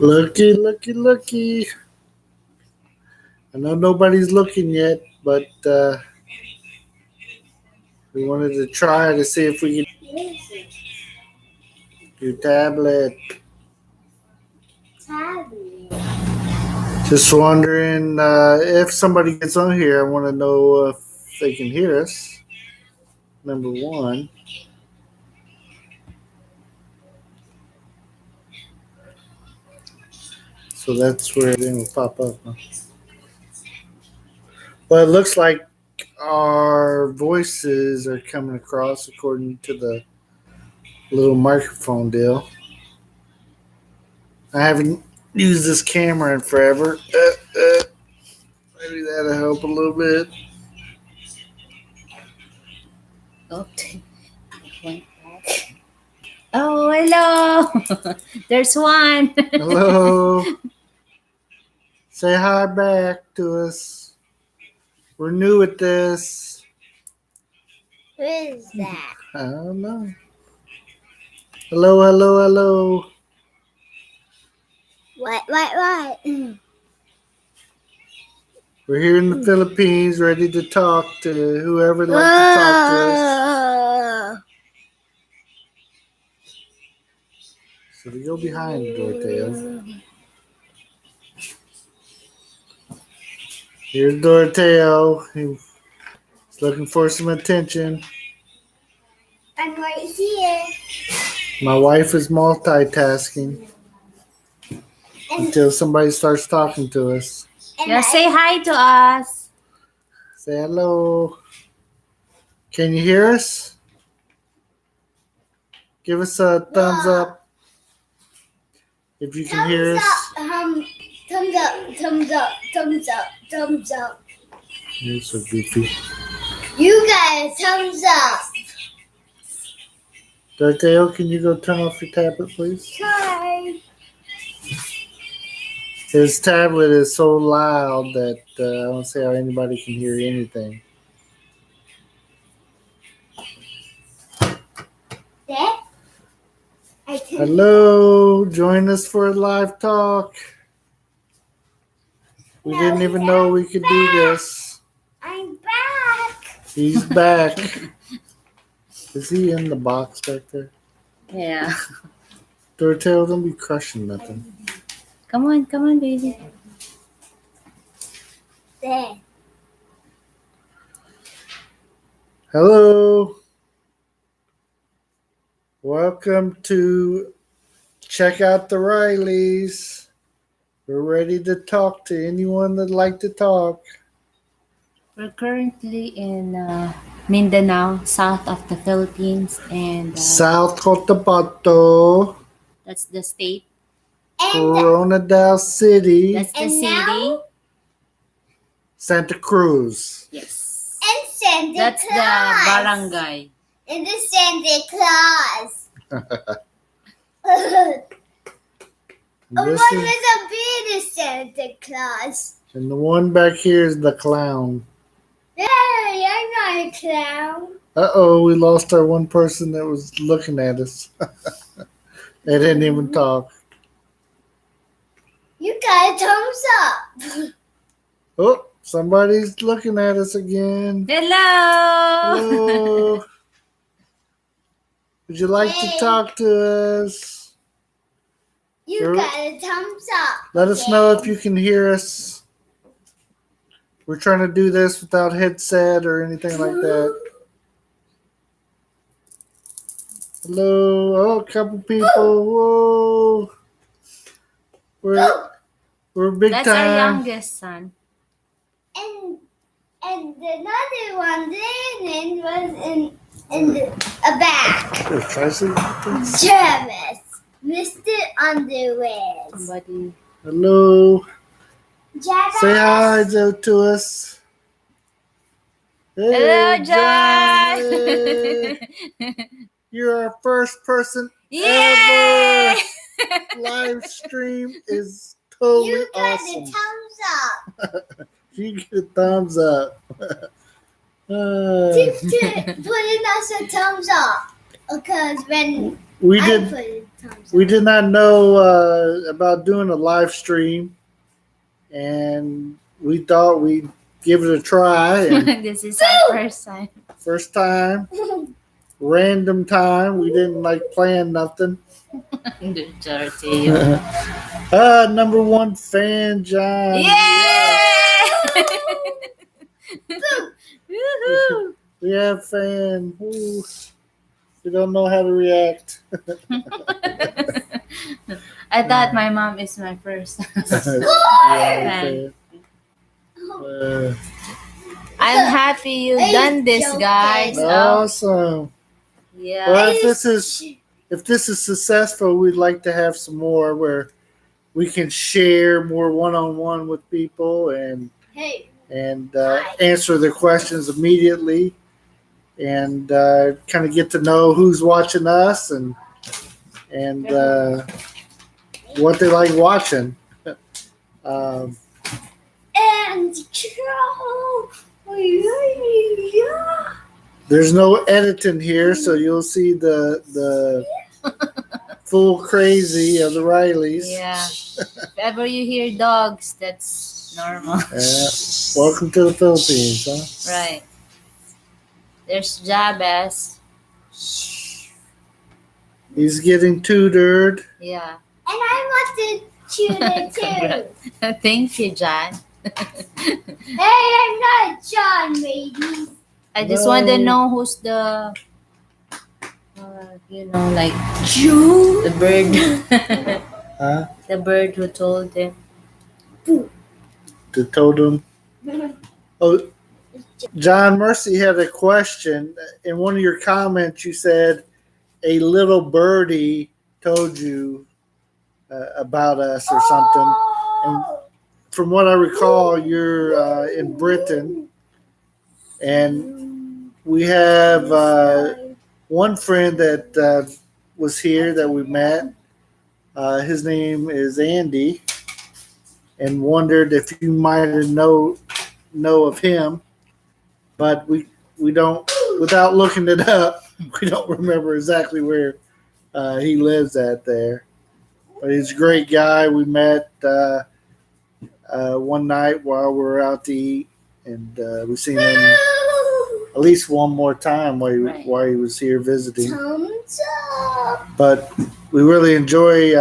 Looky, looky, looky. I know nobody's looking yet, but we wanted to try to see if we could do tablet. Just wondering if somebody gets on here. I want to know if they can hear us. Number one. So that's where everything will pop up. Huh? But it looks like our voices are coming across according to the little microphone deal. I haven't used this camera in forever. Maybe that'll help a little bit. Oh, hello. There's one. Hello. Say hi back to us. We're new at this. Who is that? I don't know. Hello, hello, hello. What? We're here in the Philippines, ready to talk to whoever would like to talk to us. So we go behind Doroteo. Here's Doroteo. He's looking for some attention. I'm right here. My wife is multitasking until somebody starts talking to us. Just say hi to us. Say hello. Can you hear us? Give us a thumbs up if you can hear us. Thumbs up, thumbs up, thumbs up, thumbs up. You're so goofy. You guys, thumbs up. Doroteo, can you go turn off your tablet, please? Try. His tablet is so loud that I don't see how anybody can hear anything. There? Hello, join us for a live talk. We didn't even know we could do this. I'm back. He's back. Is he in the box back there? Yeah. Doroteo, don't be crushing nothing. Come on, baby. There. Hello. Welcome to Check Out the Rileys. We're ready to talk to anyone that'd like to talk. We're currently in Mindanao, south of the Philippines, and South Cotabato, that's the state. Coronadal City, That's the And city. now? Santa Cruz. Yes. And Santa That's Claus. the barangay. And the Santa Claus. What This was is, a bit of Santa Claus? and the one back here is the clown. No, you're not a clown. Uh-oh, we lost our one person that was looking at us. They didn't even talk. You got a thumbs up. Oh, somebody's looking at us again. Hello. Hello. Would you like to talk to us? You got a thumbs up. Let us know if you can hear us. We're trying to do this without headset or anything like that. Hello. Oh, a couple people. Whoa. We're big That's our time. youngest son. And another one then was in the back. Here, try some. Travis, Mr. Underwear. Somebody. Hello. Travis. Say hi to us. Hello, Josh. Hey. You're our first person Yay! ever. Live stream is totally You got awesome. a thumbs up. You get a thumbs up. Putting us a thumbs up. Because when we I did put a we did not know about doing a live stream, and we thought we'd give it a try. And This is our first time. first time, random time. We didn't plan nothing. Good job to you. Number one fan, John. Yay! Woohoo! We have fan. Ooh, we don't know how to react. I thought my mom is my first. Yeah, fan. I'm happy you done this, guys. Awesome. Yeah. Well, if this is successful, we'd like to have some more where we can share more one-on-one with people and Hey. answer their questions immediately, and kind of get to know who's watching us and what they like watching. And yeah. There's no editing here, so you'll see the full crazy of the Rileys. Yeah. If ever you hear dogs, that's normal. Yeah. Welcome to the Philippines, huh? Right. There's Jabez. He's getting tutored. Yeah. And I want to shoot it too. Thank you, John. Hey, I'm not John, ladies. I just No. want to know who's the, like June. the bird. Huh? The bird who told him. The totem. Oh, John Mercy had a question. In one of your comments, you said a little birdie told you about us or something. And from what I recall, you're in Britain, and we have one friend that was here that we met. His name is Andy, and wondered if you might have know of him, but we don't. Without looking it up, we don't remember exactly where he lives at there. But he's a great guy. We met one night while we were out to eat, and we seen him at least one more time while he was here visiting. Thumbs up. But we really enjoy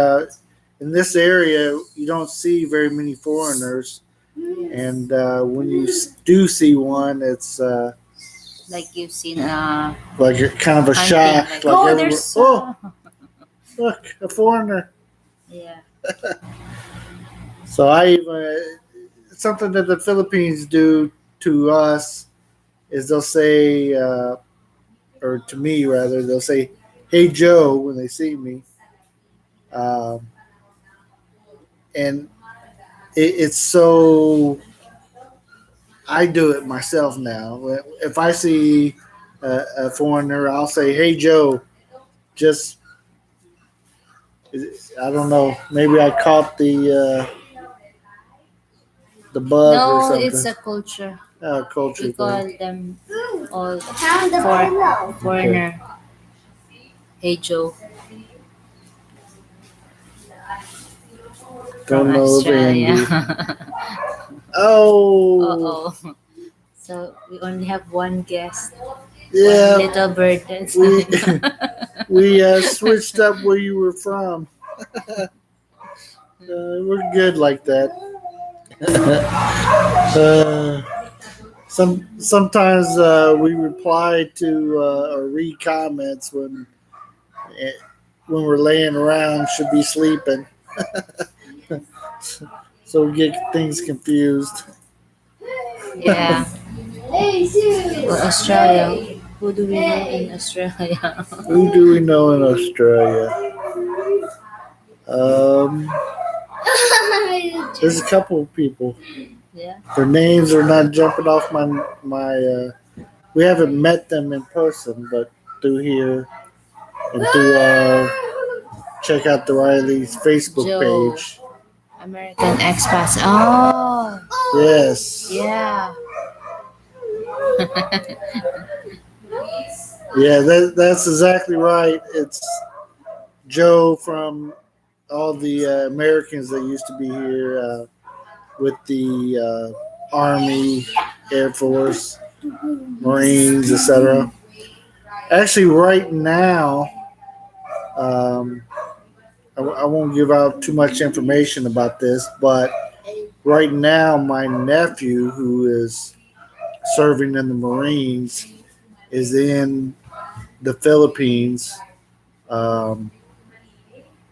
in this area. You don't see very many foreigners, and when you do see one, it's Like you've seen like a kind of a shock. like, Like everyone- there's look, a foreigner. yeah. So I even something that the Philippines do to us is they'll say, or to me rather, they'll say, "Hey Joe" when they see me, and it's so. I do it myself now. If I see a foreigner, I'll say, "Hey Joe," just. I don't know. Maybe I caught the bug or No, something. it's a culture. Culture We call thing. them all Found the pillow. foreigner. Hey Joe. Don't From know of Australia. Andy. Oh, Uh-oh. So we only have one guest. yeah. One little bird. We switched up where you were from. We're good like that. Sometimes we reply to or read comments when we're laying around, should be sleeping. So we get things confused. Yeah. Hey, Sue. Well, Australia. Who do we know in Australia? Who do we know in Australia? There's a couple of people. Yeah. Their names are not jumping off my. We haven't met them in person, but through here and through check out the Riley's Facebook Joe. page. American expats. Oh, Yes. yeah. Yeah, that's exactly right. It's Joe from all the Americans that used to be here with the Army, Air Force, Marines, etc. Actually, right now, um, I won't give out too much information about this, but right now, my nephew, who is serving in the Marines, is in the Philippines um,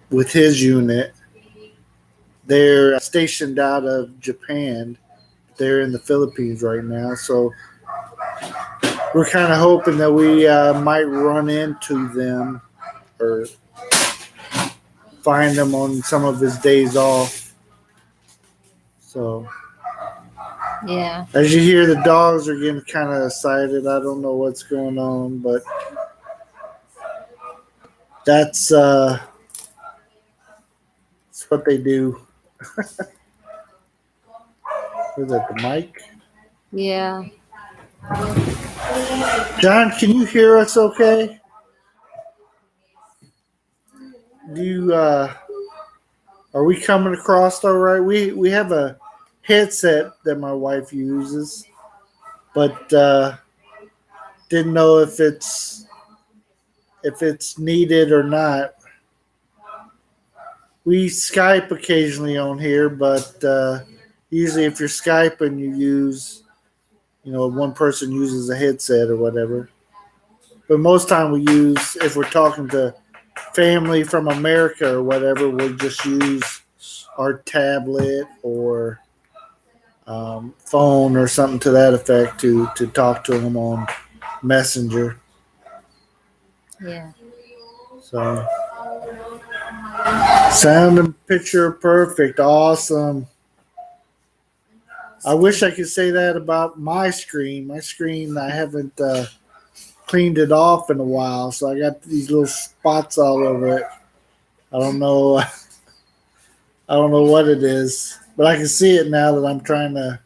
with his unit. They're stationed out of Japan. They're in the Philippines right now, so we're kind of hoping that we might run into them or find them on some of his days off. So Yeah. as you hear, the dogs are getting kind of excited. I don't know what's going on, but that's what they do. Was that the mic? Yeah. John, can you hear us okay? Do you are we coming across all right? We have a headset that my wife uses, but didn't know if it's needed or not. We Skype occasionally on here, but usually if you're Skyping, you use one person uses a headset or whatever. But most time we use if we're talking to family from America or whatever, we'll just use our tablet or phone or something to that effect to talk to them on Messenger. Yeah. So sound and picture perfect, awesome. I wish I could say that about my screen. My screen, I haven't cleaned it off in a while, so I got these little spots all over it. I don't know. I don't know what it is, but I can see it now that I'm trying to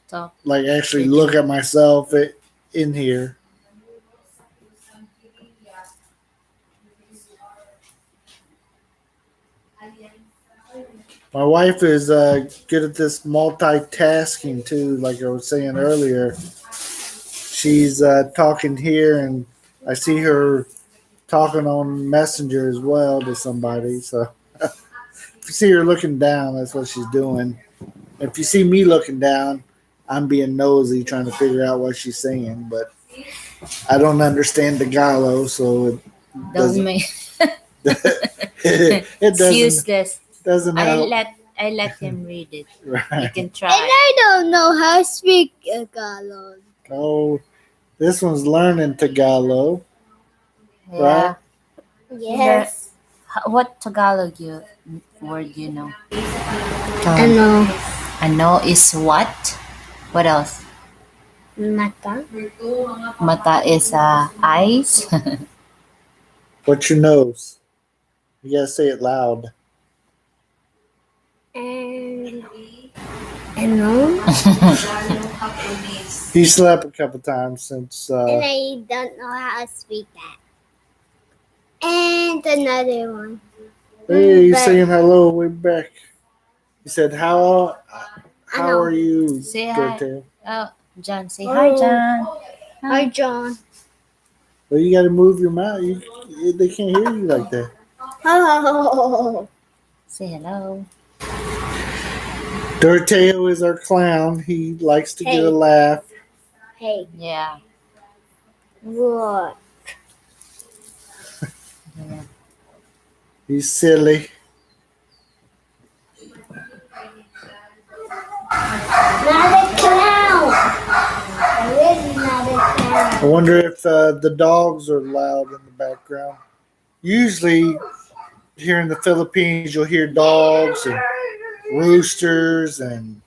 Talk. like actually Video. look at myself in here. My wife is good at this multitasking too. Like I was saying earlier, she's talking here, and I see her talking on Messenger as well to somebody. So if you see her looking down, that's what she's doing. If you see me looking down, I'm being nosy, trying to figure out what she's saying. But I don't understand Tagalog, so it Don't doesn't. make it it's doesn't useless. doesn't I help. let him read it. You Right. can And try. I don't know how to speak Tagalog. Oh, this one's learning Tagalog, Yeah. right? Yes. What Tagalog word you know? I know. Ano is what? What else? Mata. Mata is eyes. What's your nose? You gotta say it loud. And I know. He slept a couple times since. And I don't know how to speak that. And another one. Hey, he's But- saying hello. We're back. He said, "How Ano? are you, Say hi. Dorothea?" Oh, John, say hi, John. Hi, John. Well, you gotta move your mouth. They can't hear you like that. Oh. Say hello. Doroteo is our clown. He likes to get a Hey. laugh. Hey. Yeah. What? Yeah. He's silly. Not a clown. Really not a I clown. wonder if the dogs are loud in the background. Usually, here in the Philippines, you'll hear dogs and roosters and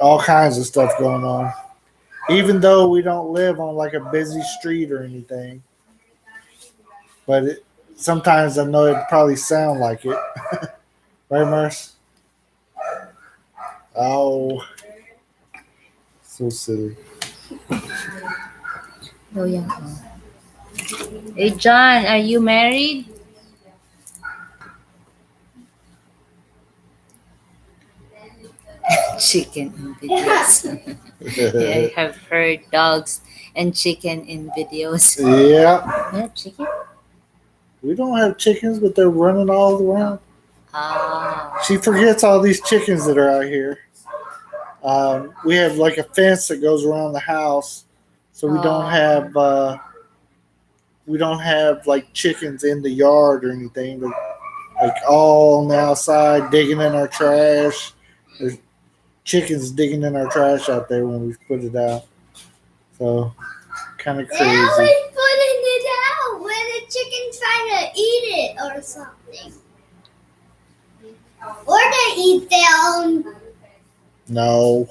all kinds of stuff going on. Even though we don't live on like a busy street or anything, but sometimes I know it probably sound like it, right, Merce? Oh, so silly. Oh, yeah. Hey, John, are you married? Chicken in videos. Yeah, I have heard dogs and chicken in videos. Yeah, Yeah, chicken? we don't have chickens, but they're running all around. Ah. She forgets all these chickens that are out here. We have like a fence that goes around the house, so we don't have like chickens in the yard or anything, but like all on the outside digging in our trash. There's chickens digging in our trash out there when we put it out. So kind of They crazy. always putting it out when the chicken's trying to eat it or something. Or they eat their own No,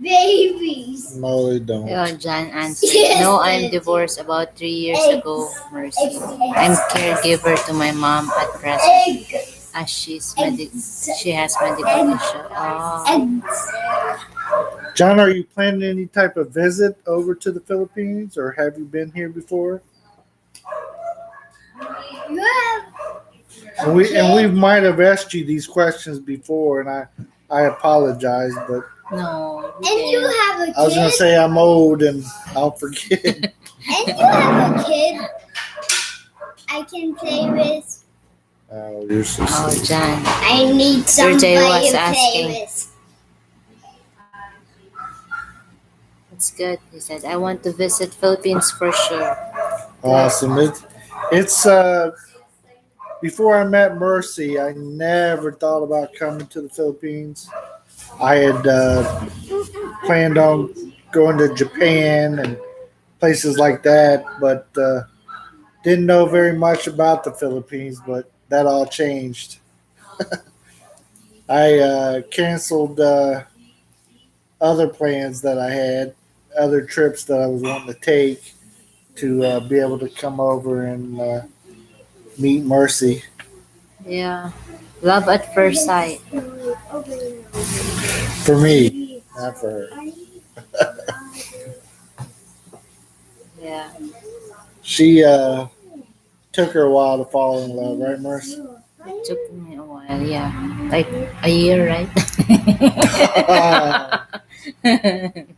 babies. no, they don't. Oh, John answered. Yes, No, they I'm do. divorced about 3 years ago, Mercy. I'm caregiver to my mom at present Eggs. as she has medical issue. Oh. Eggs. John, are you planning any type of visit over to the Philippines, or have you been here before? You have And we might have asked you these questions before, and I apologize, but No. we and you didn't. have a kid. I was gonna say I'm old and I'll forget. And you have a kid I can play with. Oh, you're so Oh, sweet. John. I need somebody was to asking. play with. It's good. He said, I want to visit Philippines for sure. Awesome. It's before I met Mercy, I never thought about coming to the Philippines. I had planned on going to Japan and places like that, but didn't know very much about the Philippines. But that all changed. I canceled other plans that I had, other trips that I was wanting to take to be able to come over and meet Mercy. Yeah. Love at first sight. For me, not for her. Yeah. She took her a while to fall in love, right, Mercy? It took me a while. Yeah. Like a year, right?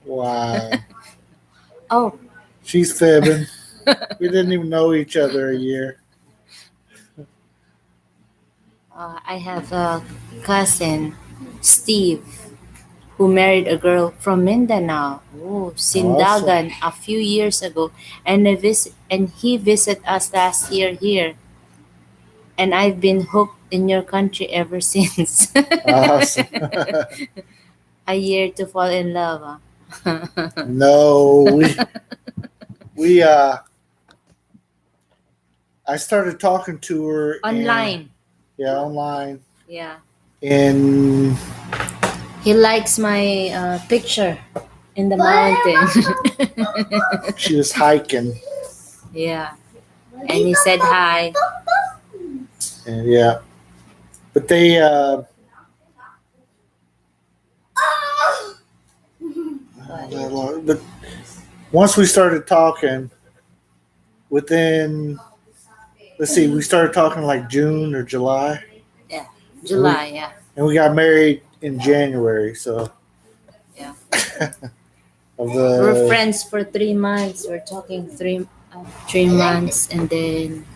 Wow. Oh, She's fibbing. We didn't even know each other a year. I have a cousin, Steve, who married a girl from Mindanao. Oh, Sindagan, a few years ago, and he visited us last year here, and I've been hooked in your country ever since. Awesome. A year to fall in love. No, we I started talking to her Online. online. Yeah. And He likes my picture in the mountain. she was hiking. Yeah. And he said hi. And yeah. But they but once we started talking, within let's see, we started talking like June or July, Yeah. July, yeah. and we got married in January. So Yeah. of We're the friends for 3 months. We're talking 3 months, and then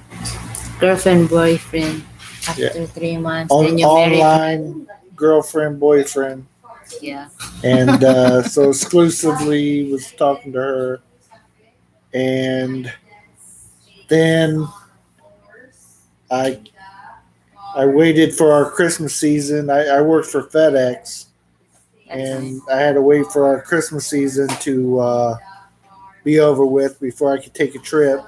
girlfriend, boyfriend after 3 months. Then you marry. online girlfriend, boyfriend, Yeah. and so exclusively was talking to her, and then I I waited for our Christmas season. I worked for FedEx, and I had to wait for our Christmas season to be over with before I could take a trip.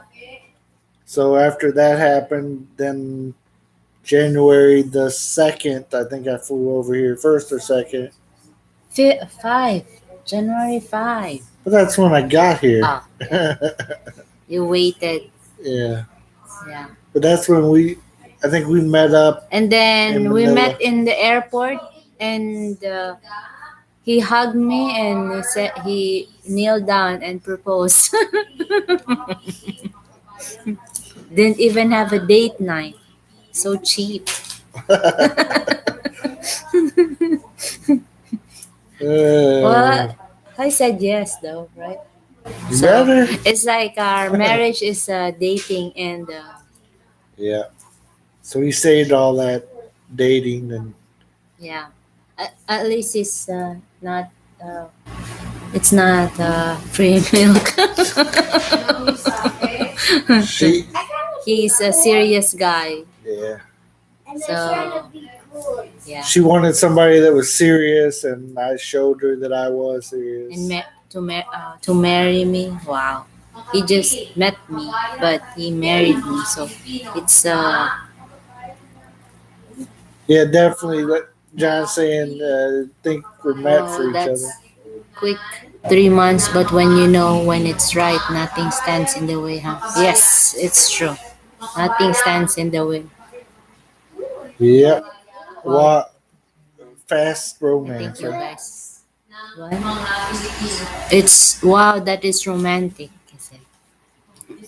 So after that happened, then January the 2nd, I think I flew over here, first or second. 5. January 5. But that's when I got here. Ah, you waited. Yeah. Yeah. But that's when I think we met up. And In then we Manila. met in the airport, and he hugged me and he said he kneeled down and proposed. Didn't even have a date night. So cheap. Uh, Well, I said yes though, right? you So better. it's like our marriage is dating and Yeah. So he saved all that dating and yeah. At least not uh, it's not free milk. she. He's a serious guy. Yeah. So yeah, She wanted somebody that was serious, and I showed her that I was and serious. to marry me. Wow, he just met me, but he married me. So it's Yeah, definitely. What John's saying, think we're meant for oh, each other. that's quick. 3 months, but when you know when it's right, nothing stands in the way, huh? Yes, it's true. Nothing stands in the way. Yeah. Wow, What fast I think romance, you right? guys. What? It's wow, that is romantic. Kasi.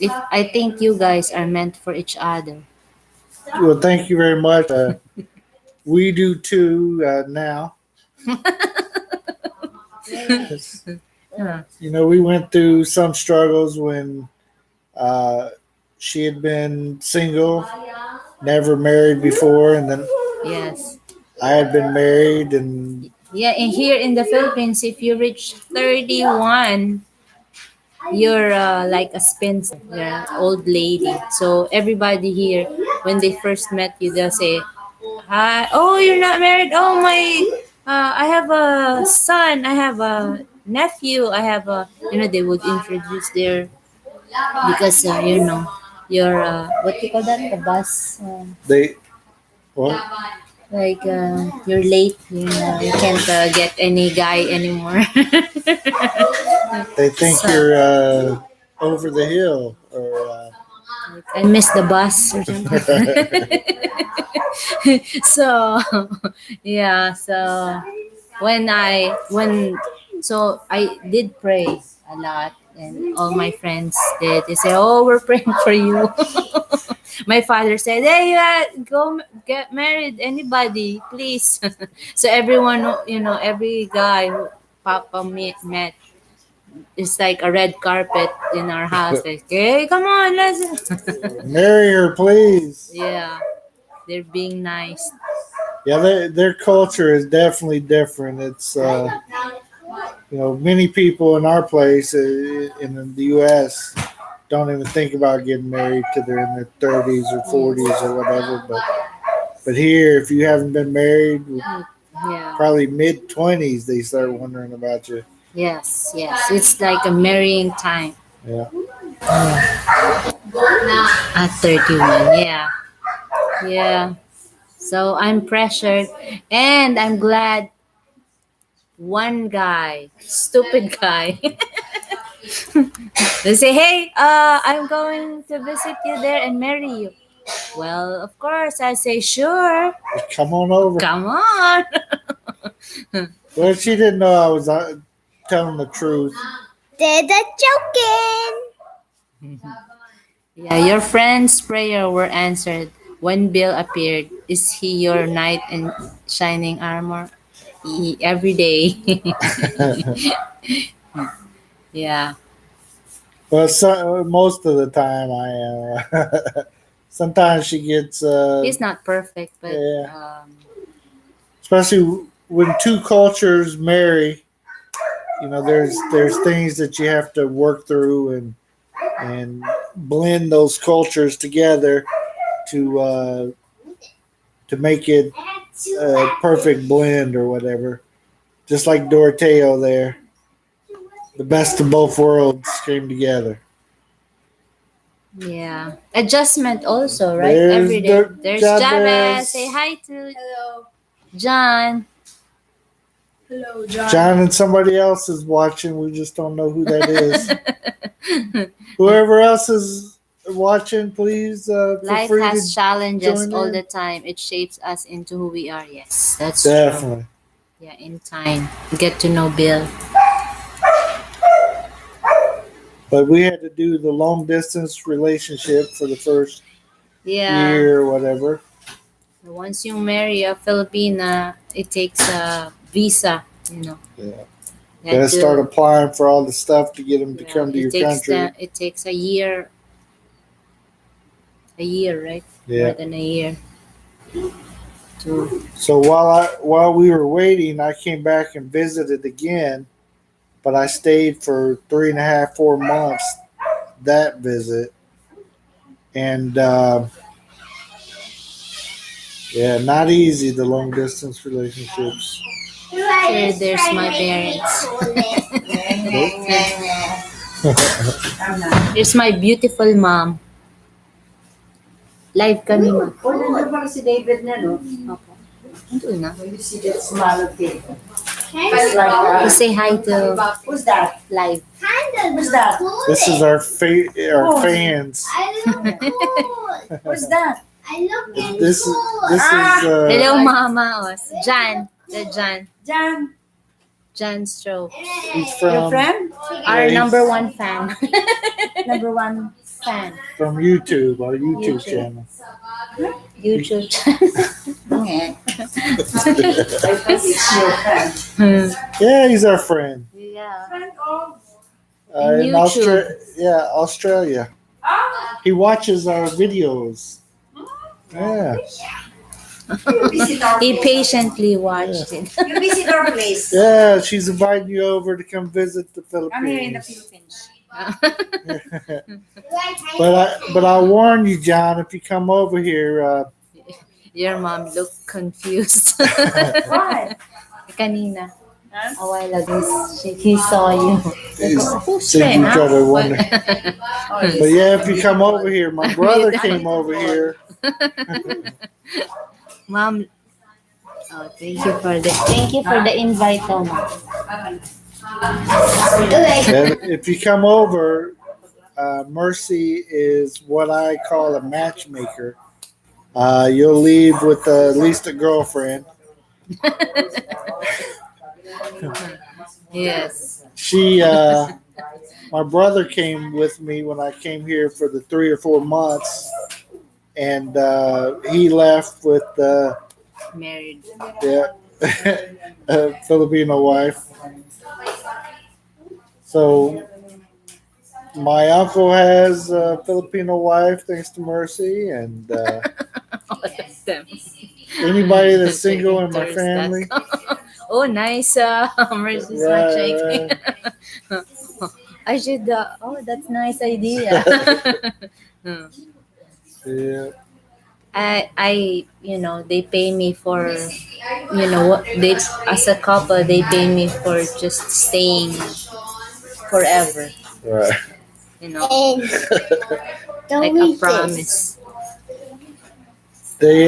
If I think you guys are meant for each other. Well, thank you very much. We do too now. Huh. We went through some struggles when uh, she had been single, never married before, and then Yes. I had been married, and Yeah, and here in the Philippines, if you reach 31, you're like a spinster, you're an old lady. So everybody here, when they first met you, they'll say, "Hi, oh, you're not married. Oh my, I have a son. I have a nephew. I have a." They would introduce their because you're what do you call that? The bus. they well, Like you're late, you can't get any guy anymore. they think So you're over the hill, or I missed the bus or something. So yeah, so when I did pray a lot, and all my friends did. They say, "Oh, we're praying for you." My father said, "Hey, go get married, anybody, please." So everyone, every guy who Papa met, it's like a red carpet in our house. Like, hey, come on, let's. marry her, please. Yeah, they're being nice. Yeah, their culture is definitely different. It's many people in our place in the U.S. don't even think about getting married till they're in their 30s or 40s Yes. or whatever. But here, if you haven't been married, Yeah. probably mid 20s, they start wondering about you. Yes, yes. It's like a marrying time. Yeah. At 31. Yeah. Yeah. So I'm pressured and I'm glad one guy, stupid guy, they say, "Hey, I'm going to visit you there and marry you." Well, of course, I say, "Sure. Come on over. Come on." Well, she didn't know I was telling the truth. They're the joking. Yeah, your friend's prayer were answered when Bill appeared. Is he your knight in shining armor? Every day. Yeah. Well, most of the time I am. Sometimes she gets, He's not perfect, but yeah, especially when two cultures marry. There's things that you have to work through and blend those cultures together to make it a perfect blend or whatever. Just like Doroteo there, the best of both worlds came together. yeah. Adjustment also, right? There's Every day. the There's Jabez. Jabez. Say hi to John. Hello, John and somebody else is watching. We just don't know who that is. Whoever else is watching, please feel Life free has to challenges join all in. the time. It shapes us into who we are. Yes, that's true. Definitely. Yeah, in time. Get to know Bill. But we had to do the long distance relationship for the first Yeah. year or whatever. Once you marry a Filipina, it takes a visa. You know. Yeah. You Gotta had start to. applying for all the stuff to get them to Yeah. come to your country. It takes a year. A year, right? More Yeah. than a year. To. So while we were waiting, I came back and visited again, but I stayed for 3.5, 4 months that visit, and yeah, not easy the long distance relationships. Here, there's my parents. Here's my beautiful mom. Live kami ma. Oh, nandun pala si David na, no? Opo. Doon na. You see that smile of David. You say hi to Who's that? live. Who's that? This is our fans. I look cool. Who's that? I look This cool. is Hello, mama. Oh, John. The John. Jan, John Stroke. he's your from friend? Our he's number one fan. Number one fan. from YouTube, our YouTube YouTube. channel. YouTube channel. I thought it's your friend. Yeah, he's our friend. Yeah. Friend of... In YouTube. Australia. He watches our videos. Yeah. You visit our He place. patiently watched it. You visit our place. Yeah, she's inviting you over to come visit the I'm here in the Philippines. Philippines. But I warn you, John, if you come over here, Your mom looked confused. Why? Kanina. Huh? A while ago, he saw you. Who's so you huh? try to wonder. Oh, yes. But yeah, if you come over here, my brother came over here. Mom. Oh, thank you for the invite, oh, mom. And if you come over, Mercy is what I call a matchmaker. You'll leave with at least a girlfriend. Yes. She, my brother came with me when I came here for the 3 or 4 months, and he left with Married. a Filipino wife. So my uncle has a Filipino wife, thanks to Mercy, and All of them. anybody that's single in my family. Oh, nice. Mercy's not Right, shaking. right. I should. Oh, that's nice idea. Yeah. They pay me for, what they as a couple they pay me for just staying forever. Right. And Like don't a eat this. promise. They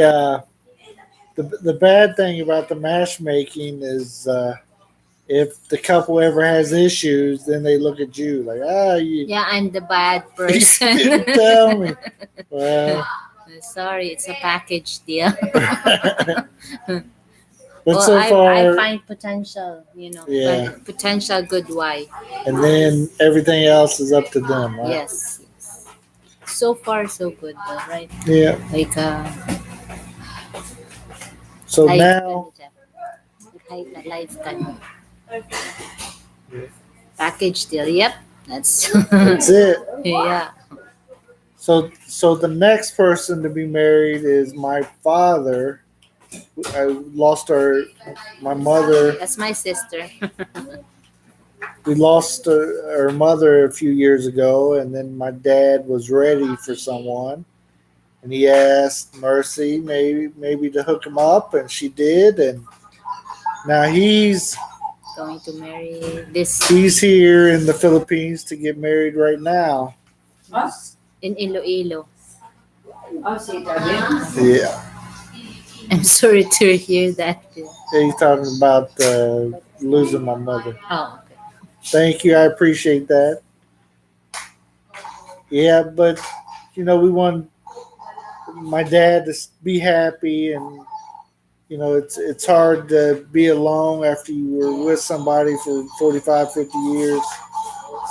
the bad thing about the matchmaking is if the couple ever has issues, then they look at you like, you Yeah, I'm the bad didn't person. tell me. Well, Sorry, it's a package deal. but Well, so I far, find potential, Yeah. potential good wife. and then everything else is up to them, right? Yes. So far, so good, though, right? Yeah. Like So life now, life can package deal. Yep, that's that's it. yeah. So the next person to be married is my father. I lost my mother. That's my sister. We lost our mother a few years ago, and then my dad was ready for someone, and he asked Mercy maybe to hook him up, and she did, and now he's Going to marry this here in the Philippines to get married right now. Huh? in Iloilo. Oh, see, David. Yeah, I'm sorry to hear that. he's talking about losing my mother. Oh, okay. Thank you, I appreciate that. Yeah, but we want my dad to be happy, and it's hard to be alone after you were with somebody for 45, 50 years.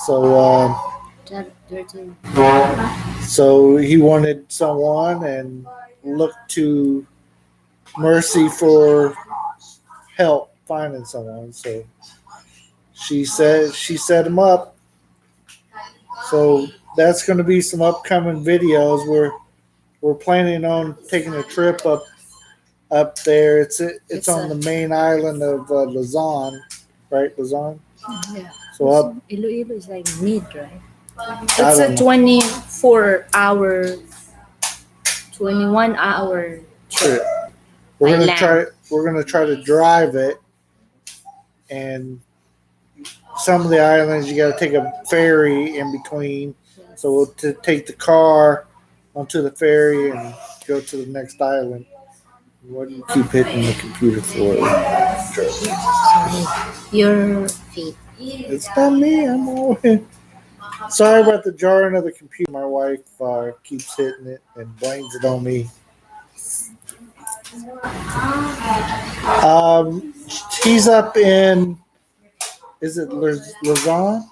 So Dirty. So he wanted someone and looked to Mercy for help finding someone. So she set him up. So that's going to be some upcoming videos. We're planning on taking a trip up there. It's It's on the main island of Luzon, right? Luzon. yeah. So up, Iloilo is like mid, right? I It's a don't know. 24-hour, 21-hour trip. We're by gonna land. try. We're gonna try to drive it, and some of the islands you got to take a ferry in between. So we'll take the car onto the ferry and go to the next island. What do you keep hitting the computer for? Your feet. It's not me. I'm always. Sorry about the jarring of the computer. My wife keeps hitting it and blames it on me. He's up in. Is it Luzon?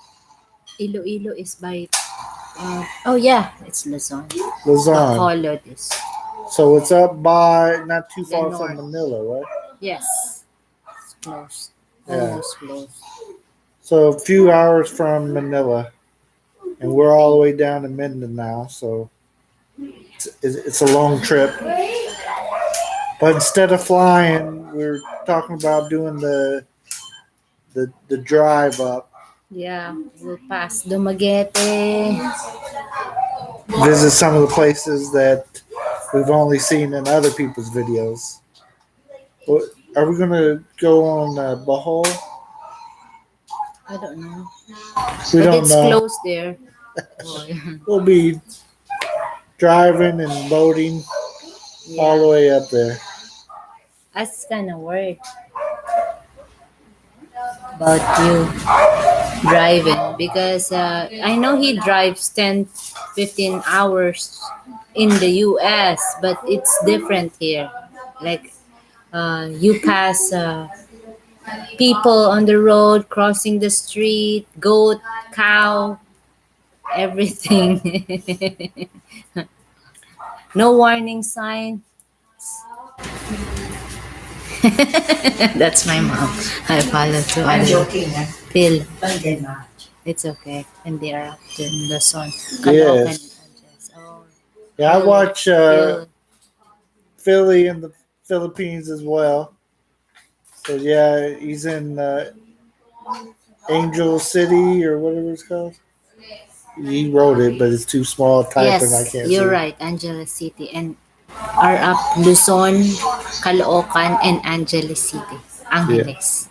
Iloilo is by. Oh yeah, it's Luzon. Luzon. Bacolod is. So it's up by not too The far north. from Manila, right? Yes, it's close. Yeah. Almost close. So a few hours from Manila, and we're all the way down to Mindanao. So it's a long trip. But instead of flying, we're talking about doing the drive up, Yeah, we'll pass Dumaguete. visit some of the places that we've only seen in other people's videos. Are we gonna go on Bohol? I don't know. We But don't it's know. close there. Oh, yeah. We'll be driving and boating all the way up there. I was kind of worried about you driving because I know he drives 10, 15 hours in the US, but it's different here. Like you pass people on the road, crossing the street, goat, cow, everything. No warning sign. That's my mom. I follow to I'm joking. Eh? Phil. Don't get mad. It's okay. And they are up to the sun. Yes. Oh, Yeah, I watch Phil. Philly in the Philippines as well. So yeah, he's in Angel City or whatever it's called. He wrote it, but it's too small typing. I Yes, can't you're see. right. Angeles City. And are up Luzon, Caloocan, and Angeles City. Angeles.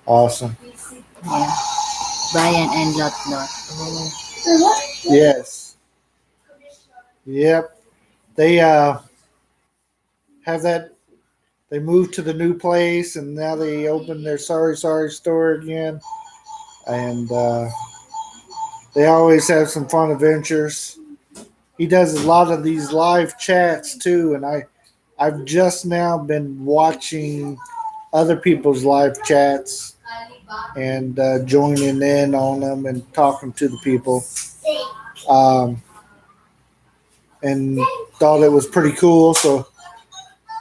Awesome. Yeah. Bayan and Lot Lot. Oh. Yes. Yep. They have that. They moved to the new place, and now they open their sorry store again, and they always have some fun adventures. He does a lot of these live chats too, and I've just now been watching other people's live chats and joining in on them and talking to the people, and thought it was pretty cool. So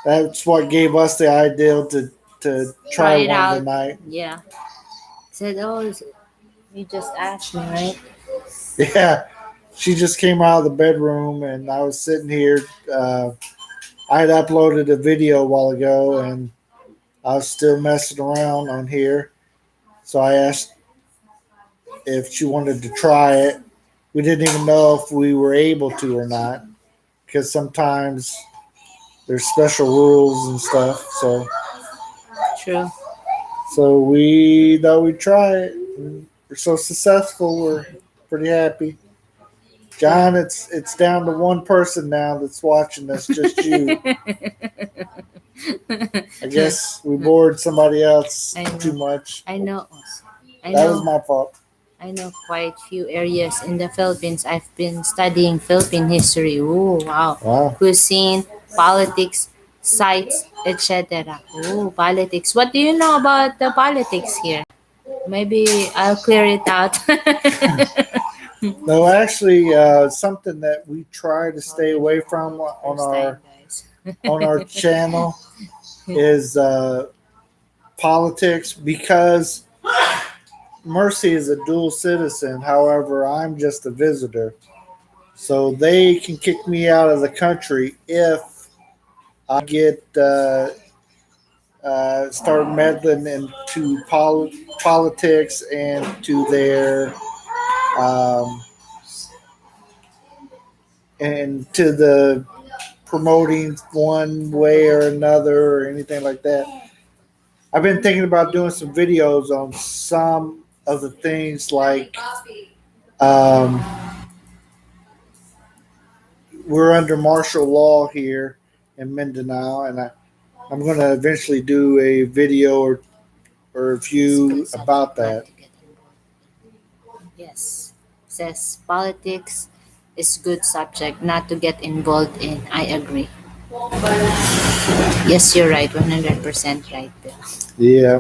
that's what gave us the idea to try it one out. tonight. Yeah. Said, oh, you just asked me, right? Yeah, she just came out of the bedroom, and I was sitting here. I had uploaded a video a while ago, and I was still messing around on here. So I asked if she wanted to try it. We didn't even know if we were able to or not, because sometimes there's special rules and stuff. True. So we thought we'd try it. And we're so successful. We're pretty happy. John, it's down to one person now that's watching us, just you. I guess we bored somebody else I know. too much. I know. That was my fault. I know quite few areas in the Philippines. I've been studying Philippine history. Ooh, wow. Wow. Cuisine, politics, sites, etc. Ooh, politics. What do you know about the politics here? Maybe I'll clear it out. No, actually, something that we try to stay away from First time, guys. on our channel is politics, because Mercy is a dual citizen. However, I'm just a visitor, so they can kick me out of the country if I get start meddling into politics and to their um, and to the promoting one way or another or anything like that. I've been thinking about doing some videos on some of the things, like um, we're under martial law here in Mindanao, and I'm going to eventually do a video or a It's good few subject about not that. to get involved. Yes. Says politics is good subject not to get involved in. I agree. Yes, you're right. 100% right, Bill. Yeah,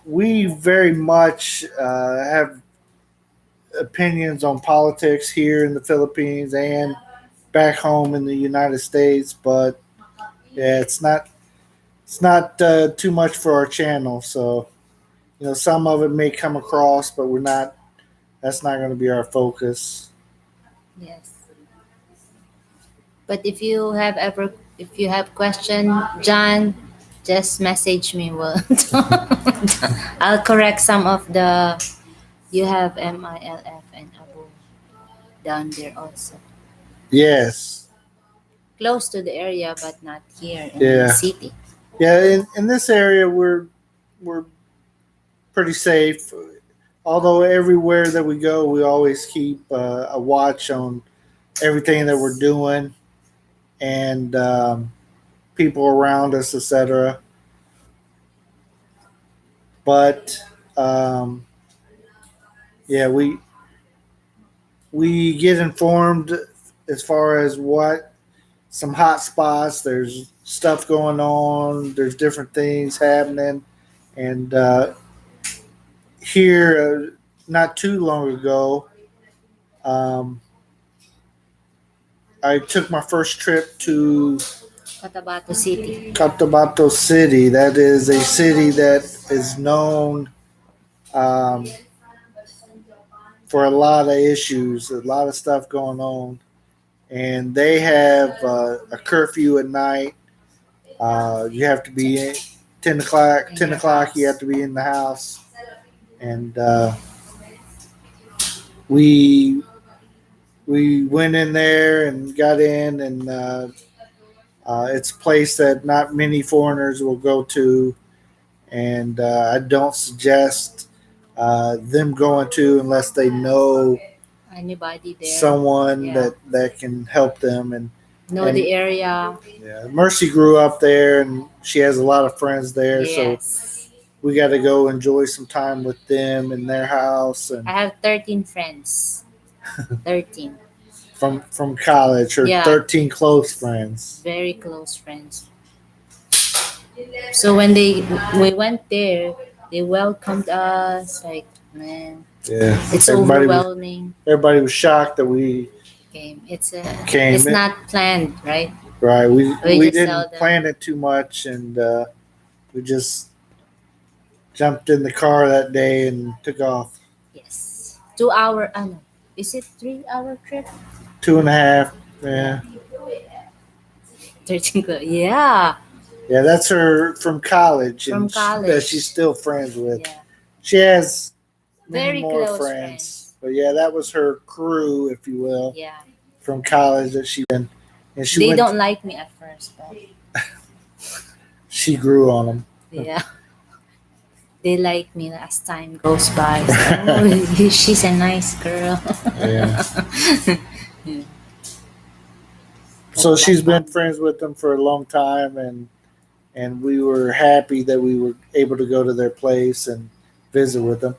we very much have opinions on politics here in the Philippines and back home in the United States, but yeah, it's not too much for our channel. So some of it may come across, but we're not. That's not going to be our focus. Yes. But if you have question, John, just message me. Well, I'll correct some of the. You have MILF and Abu down there also. Yes, Close to the area, but not here in the yeah, city. yeah. In this area, we're pretty safe. Although everywhere that we go, we always keep a watch on everything that we're doing and people around us, etc. But um, yeah, we get informed as far as what some hot spots. There's stuff going on. There's different things happening, and here, not too long ago, um, I took my first trip to Cotabato City. Cotabato City. That is a city that is known um, for a lot of issues, a lot of stuff going on, and they have a curfew at night. You have to be in 10 o'clock. In 10 your o'clock, you house. have to be in the house, and we we went in there and got in, and it's a place that not many foreigners will go to, and I don't suggest them going to unless they know Anybody there? someone Yeah. that can help them. Know And the area. yeah, Mercy grew up there, and she has a lot of friends there, so Yes. we got to go enjoy some time with them in their house, and I have 13 friends. 13. from college, her Yeah. 13 close friends. Very close friends. So when we went there, they welcomed us like, man, Yeah, it's everybody was overwhelming. everybody was shocked that we It's came. not planned, right? Right, We we just tell didn't them. plan it too much, and we just jumped in the car that day and took off. Yes. 2 hour, ano, is it 3 hour trip? 2.5. Yeah, 13 Yeah. yeah. That's her from college, From and college. that she's still friends with. Yeah. She has many Very more close friends, but yeah, that was her crew, if you will, Yeah. from college that she went. And she They went. don't like me at first, but She grew on them. yeah. They like me as time goes by. So, oh, she's a nice girl. Yeah. So she's been friends with them for a long time, and we were happy that we were able to go to their place and visit with them.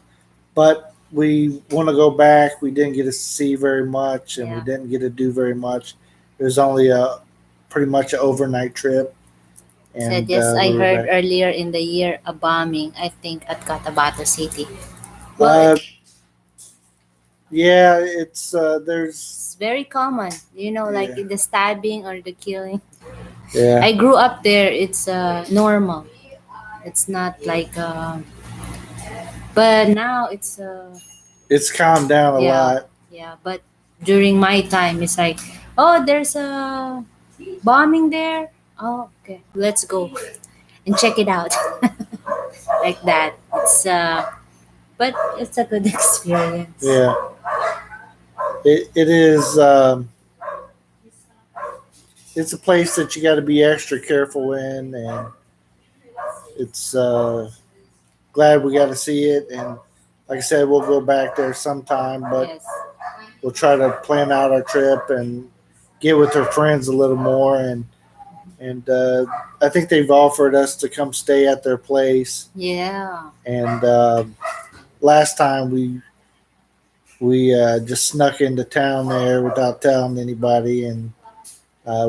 But we want to go back. We didn't get to see very much, and we Yeah. didn't get to do very much. It was only a pretty much an overnight trip, Said and yes, I we were heard back. earlier in the year a bombing, I think at Cotabato City. Well, Uh, Yeah, it's there's It's very common, like Yeah. the stabbing or the killing. yeah, I grew up there. It's normal. It's not like, but now it's it's calmed down a yeah, lot. yeah. But during my time, it's like, oh, there's a bombing there. Oh, okay, let's go and check it out, like that. But it's a good experience. Yeah, it is. It's a place that you got to be extra careful in, and it's glad we got to see it. And like I said, we'll go back there sometime, but Yes. we'll try to plan out our trip and get with her friends a little more. And I think they've offered us to come stay at their place. Yeah. And last time we just snuck into town there without telling anybody, and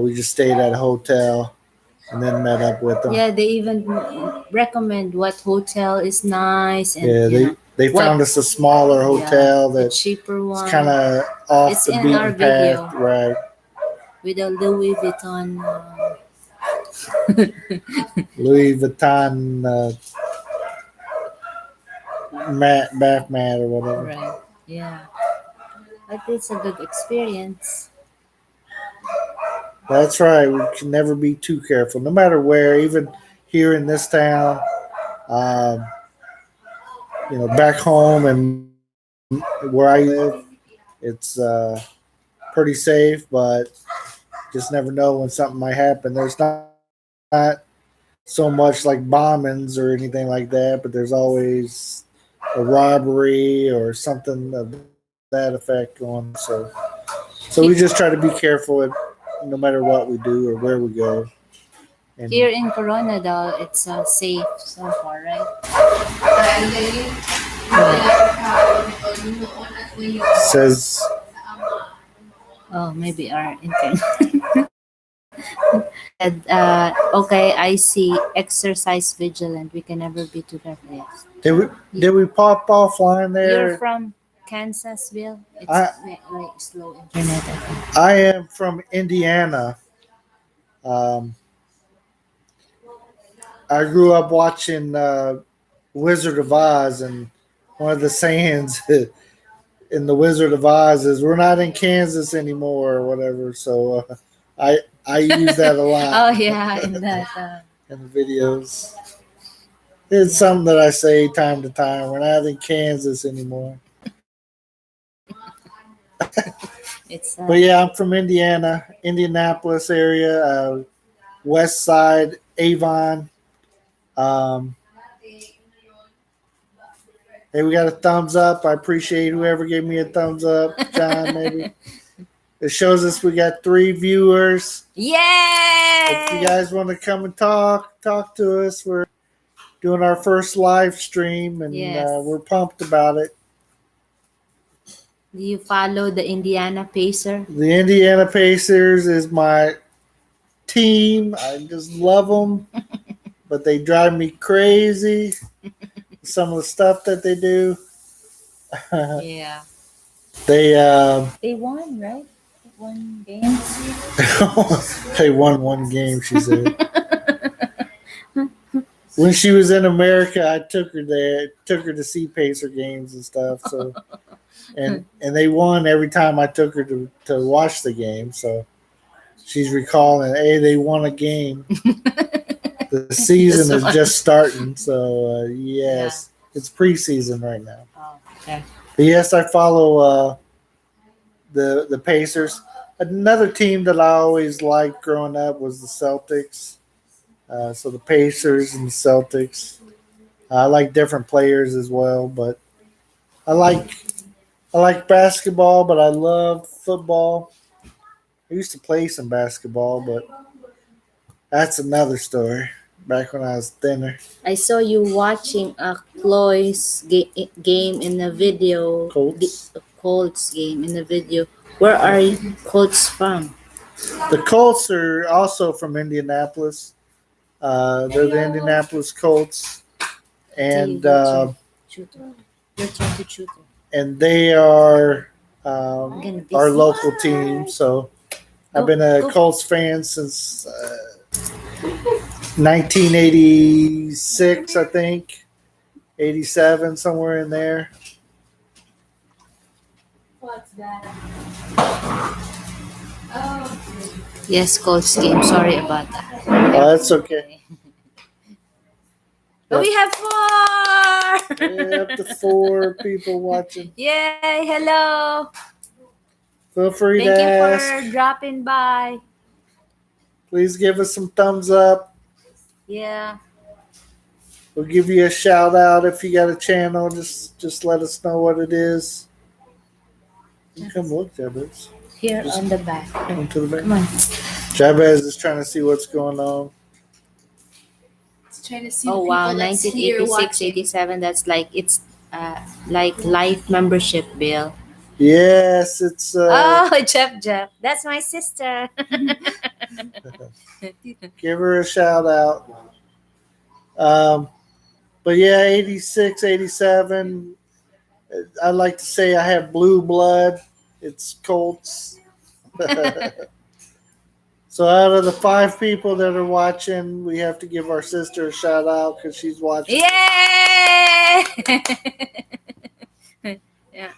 we just stayed at a hotel and then met up with them. Yeah, they even recommend what hotel is nice, and Yeah, they what found us a smaller hotel the that's cheaper one. kind of off It's the in our beaten path, video. right? With a Louis Vuitton. Louis Vuitton bath mat or whatever. Right. Yeah. But it's a good experience. That's right. We can never be too careful, no matter where. Even here in this town, um, back home and where I live, it's pretty safe, but just never know when something might happen. There's not so much like bombings or anything like that, but there's always a robbery or something of that effect going. So we just try to be careful no matter what we do or where we go. And Here in Coronadal, it's safe so far, right? says Oh, maybe our internet. And, okay, I see. Exercise vigilant. We can never be too careful. Yes. did we pop offline You're there? from Kansasville. It's I- like slow internet. I think. I am from Indiana. Um, I grew up watching Wizard of Oz, and one of the sayings in the Wizard of Oz is "We're not in Kansas anymore" or whatever. So I use that a lot Oh yeah, in that. in the videos. It's something that I say time to time. We're not in Kansas anymore. It's But yeah, I'm from Indiana, Indianapolis area, West Side, Avon. Um, hey, we got a thumbs up. I appreciate whoever gave me a thumbs up. John, maybe. It shows us we got 3 viewers. If you Yay! guys want to come and talk to us, we're doing our first live stream, and Yes. we're pumped about it. Do you follow the Indiana Pacer? The Indiana Pacers is my team. I just love them, but they drive me crazy. Some of the stuff that they do. Yeah. They won, right? One game. they won one game, she said. When she was in America, I took her there, took her to see Pacer games and stuff. So, and they won every time I took her to watch the game. So she's recalling, hey, they won a game. The season is just starting. So yes, it's preseason right now. Oh, okay. But yes, I follow the Pacers. Another team that I always liked growing up was the Celtics. So the Pacers and the Celtics. I like different players as well, but I like basketball, but I love football. I used to play some basketball, but that's another story. Back when I was thinner. I saw you watching a Chloe's game in the video. Colts. Colts game in the video. Where are you Colts from? The Colts are also from Indianapolis. They're the Indianapolis Colts. And Shooter. You're trying to shoot her. and they are Gonna be our sick. local team. So I've been a Go. Colts fan since 1986, I think, 87, somewhere in there. What's that? Yes, Colts game. Sorry about that. Oh, that's okay. But we have 4! Yeah, up to 4 people watching. Yay! Hello! Feel free Thank to you ask. for dropping by. Please give us some thumbs up. Yeah. We'll give you a shout out if you got a channel. Just let us know what it is. You come look, Jabez. Here Just- on the back. Come to the back. Come on. Jabez is trying to see what's going on. Trying to see Oh the wow, people that's here 1986, watching. 87. That's like it's like life membership, Bill. Yes, it's Oh, Jeff. That's my sister. give her a shout out. But yeah, 86, 87. I like to say I have blue blood. It's Colts. So out of the 5 people that are watching, we have to give our sister a shout out because she's watching. Yay! Yeah.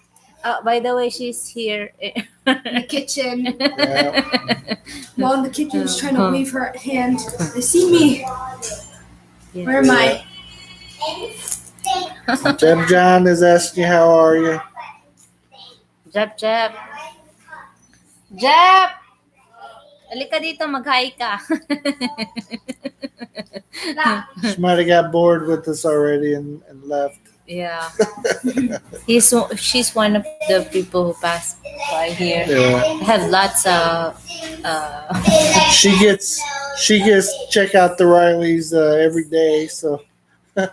Oh, by the way, she's here. In the kitchen. Yeah. While in the kitchen, she's trying to wave her hand. They see me. Where am I? Jeb John is asking you, how are you? Jep. Halika dito, mag-hi ka. She might have got bored with us already and left. Yeah. She's one of the people who pass by here. Yeah. I have lots of She gets check out the Rileys every day, so I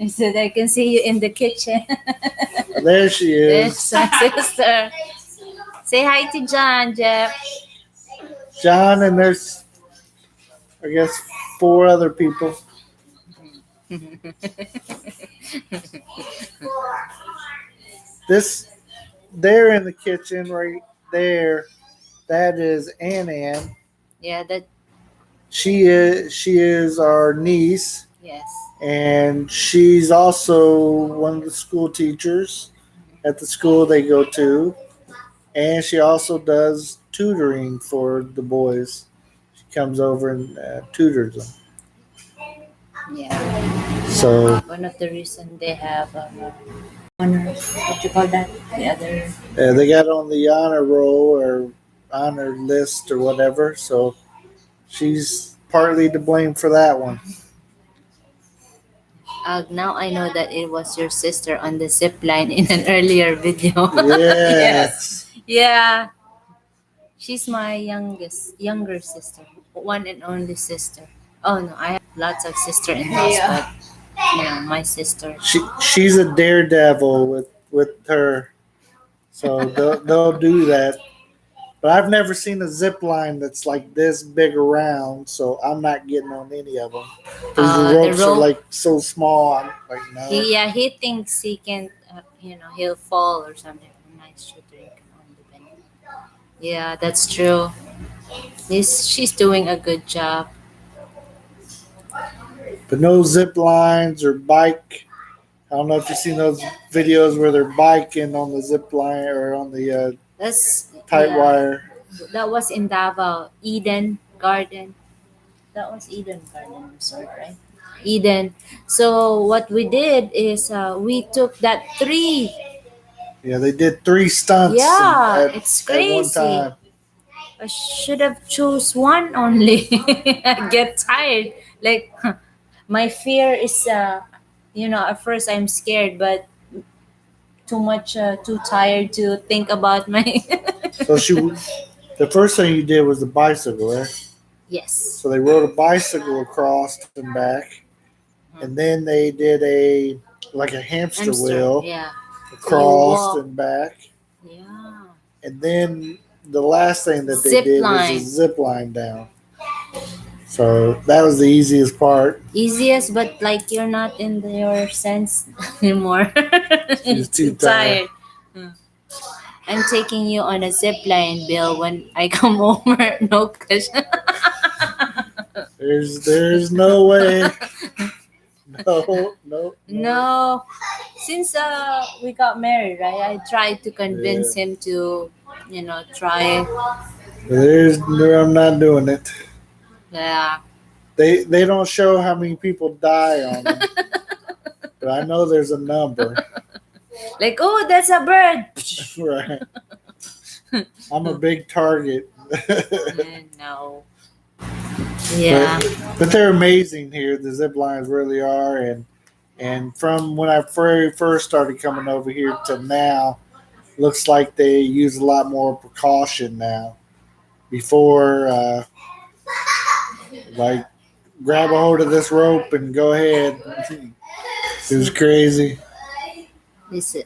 said I can see you in the kitchen. there she There's is. my sister. Say hi to John, Jeff. John, and there's I guess 4 other people. This they're in the kitchen right there. That is Ann. Yeah, that She is our niece, yes. and she's also one of the school teachers at the school they go to, and she also does tutoring for the boys. She comes over and tutors them. Yeah. So One of the reason they have honor. What you call that? The other. they got on the honor roll or honor list or whatever. So she's partly to blame for that one. Now I know that it was your sister on the zip line in an earlier video. Yes. Yeah. She's my younger sister, one and only sister. Oh no, I have lots of sister in laws, Yeah. but yeah, my sister. She's a daredevil with her, so they'll do that. But I've never seen a zip line that's like this big around, so I'm not getting on any of them. Because the The ropes are rope- like so small. I'm like, no. He thinks he can, he'll fall or something. Nice shooting on the bench. Yeah, that's true. She's doing a good job. But no zip lines or bike. I don't know if you've seen those videos where they're biking on the zip line or on the That's tight yeah. wire. That was in Davao, Eden Garden. That was Eden Garden Resort, right? Eden. So what we did is we took that 3. Yeah, they did 3 stunts. Yeah, it's at one crazy. time. I should have chose one only. I get tired. Like my fear is, at first I'm scared, but too tired to think about my. So the first thing you did was the bicycle, right? Yes. So they rode a bicycle across and back, and then they did a hamster wheel Yeah. across walk. and back, Yeah. and then the last thing that they Zip did line. was a zip line down. So that was the easiest part. Easiest, but like you're not in your sense anymore. She's too tired. I'm taking you on a zip line, Bill, when I come over. No question. There's no way. No. No. Since we got married, right? I tried to convince him to, try. I'm not doing it. Yeah. They don't show how many people die on them, but I know there's a number. Like, oh, that's a bird. Right. I'm a big target. No. Yeah. But they're amazing here. The zip lines really are, and from when I very first started coming over here to now, looks like they use a lot more precaution now. Before, like, grab a hold of this rope and go ahead. It was crazy. This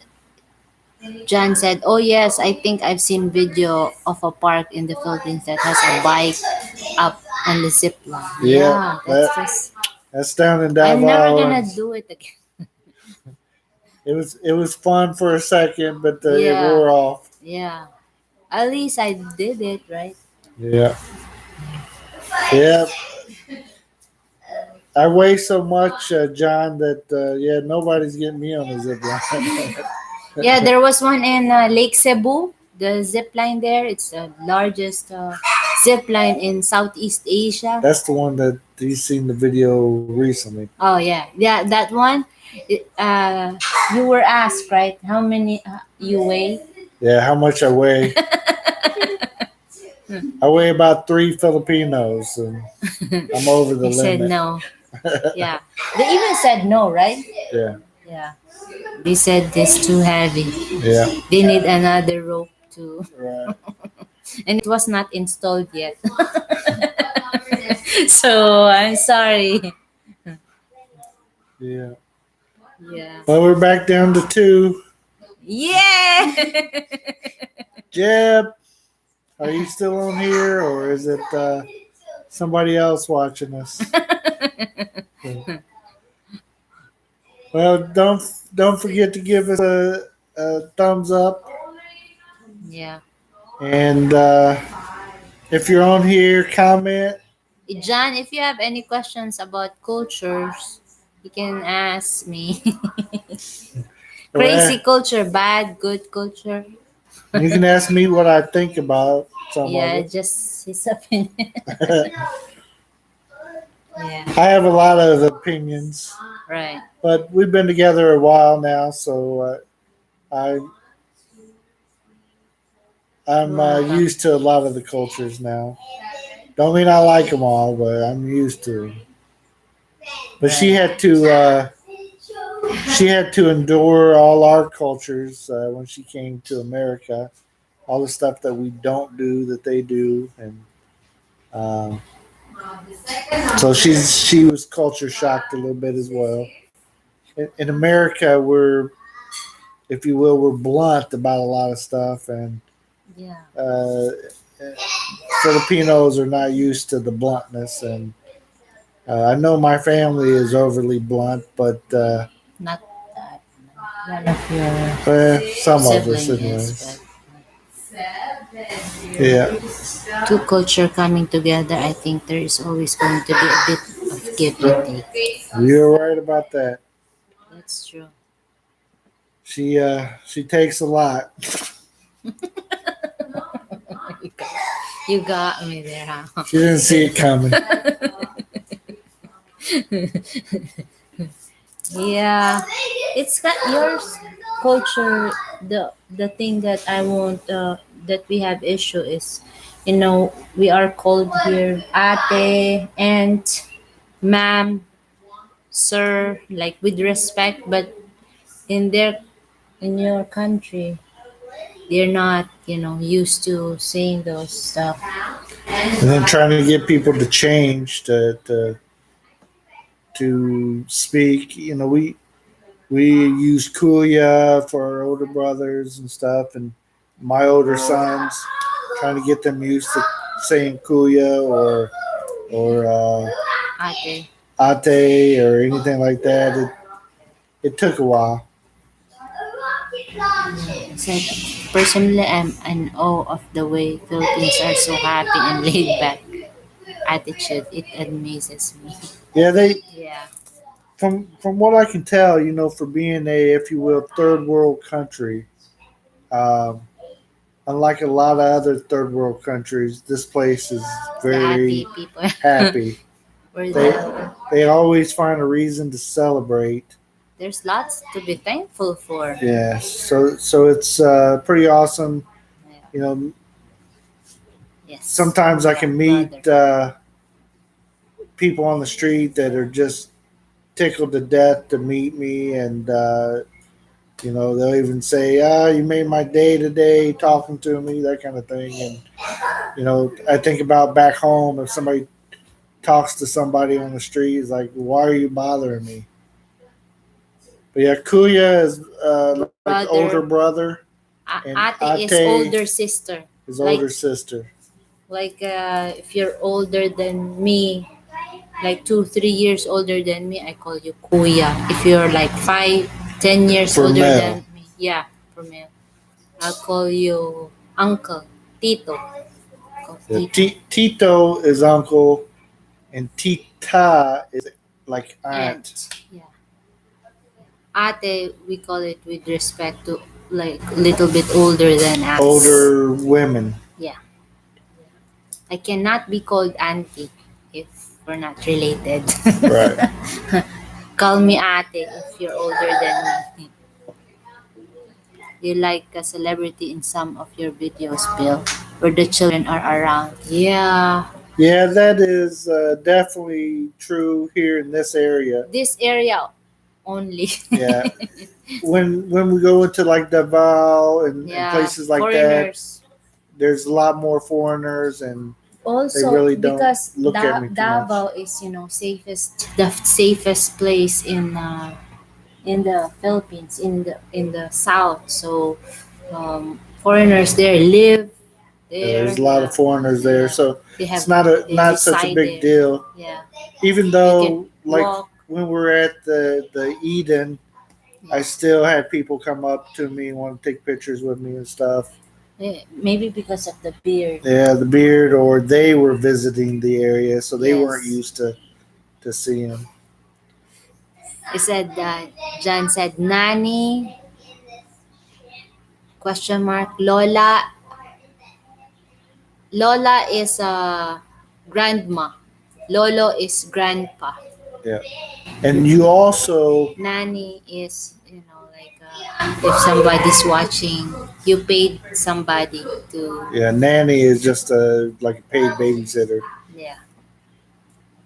John said, "Oh yes, I think I've seen video of a park in the Philippines that has a bike up on the zip line." Yeah, that's just. that's down in Davao. I'm never gonna do it again. It was fun for a second, but it Yeah. wore off. Yeah, at least I did it right. Yeah. Yeah. I weigh so much, John, that nobody's getting me on the zip line. Yeah, there was one in Lake Cebu. The zip line there, it's the largest zip line in Southeast Asia. That's the one that you seen the video recently. Oh yeah, that one. You were asked, right? How many you weigh? Yeah, how much I weigh? I weigh about 3 Filipinos, and I'm over the He limit. said no. Yeah, they even said no, right? Yeah. Yeah, they said this too heavy. Yeah. They need another rope too, Right. and it was not installed yet. So I'm sorry. Yeah. Yeah. Well, we're back down to 2. Yeah. Jeb, are you still on here, or is it somebody else watching us? Well, don't forget to give us a thumbs up, Yeah. and if you're on here, comment. John, if you have any questions about cultures, you can ask me. Crazy culture, bad, good culture. You can ask me what I think about some Yeah, of it. just his opinion. Yeah, I have a lot of opinions, right. but we've been together a while now, so I'm used to a lot of the cultures now. Don't mean I like them all, but I'm used to them. But she had to endure all our cultures when she came to America, all the stuff that we don't do that they do, and so she was culture shocked a little bit as well. In America, we're, if you will, we're blunt about a lot of stuff, and Yeah. Filipinos are not used to the bluntness, and I know my family is overly blunt, but Not that. None of your some of us, siblings, anyways. but Yeah, two culture coming together, I think there is always going to be a bit of give and take. you're right about that. That's true. She takes a lot. You got me there, huh? She didn't see it coming. Yeah, it's got your culture. The thing that I won't that we have issue is, we are called here ate, aunt, ma'am, sir, like with respect, but in your country, they're not used to saying those stuff. And then trying to get people to change to speak. We use kuya for our older brothers and stuff, and my older sons, trying to get them used to saying kuya or Ate. ate or anything like that. It took a while. So personally, I'm in awe of the way Philippines are so happy and laid back attitude. It amazes me. Yeah, they Yeah. from what I can tell, for being a, if you will, third world country, um, unlike a lot of other third world countries, this place is The happy very people. happy. We're They the, they always find a reason to celebrate. there's lots to be thankful for. Yeah, so it's pretty awesome. Yeah. You know, Yes. sometimes I Yeah, can brother. meet people on the street that are just tickled to death to meet me, and they'll even say, "Ah, you made my day today," talking to me, that kind of thing. And I think about back home if somebody talks to somebody on the street, it's like, "Why are you bothering me?" But yeah, Kuya is like older Brother. brother, and Ate is Ate older sister. is Like older sister. if you're older than me, like 2 3 years older than me, I call you kuya. If you're like 5 10 years For older male. than me, yeah, for me, I'll call you uncle, tito. Call Yeah, tito. Tito is uncle, and Tita is like aunt. Aunt. Yeah. Ate, we call it with respect to like little bit older than us. Older women. Yeah. I cannot be called auntie if we're not related. Right. Call me ate if you're older than me. You like a celebrity in some of your videos, Bill, where the children are around. Yeah, Yeah, that is definitely true here in this area. this area only. Yeah, when we go into like Davao and Yeah, places like that, foreigners. there's a lot more foreigners, and they Also, really don't because look at me too much. Davao is the safest place in the Philippines, in the south. So foreigners there live Yeah, there. there's a lot Yeah, of foreigners there, yeah. so They it's have they not such a reside big there. deal. Yeah, Even you can though, like walk. when we were at the Eden, I Yeah. still had people come up to me and want to take pictures with me and stuff. Maybe because of the beard. Yeah, the beard, or they were visiting the area, so they weren't Yes. used to seeing. He said that John said Nani question mark Lola. Lola is grandma. Lolo is grandpa. Yeah, and you also, Nani is like if somebody's watching, you paid somebody to. yeah, nanny is just a like a paid babysitter, Yeah,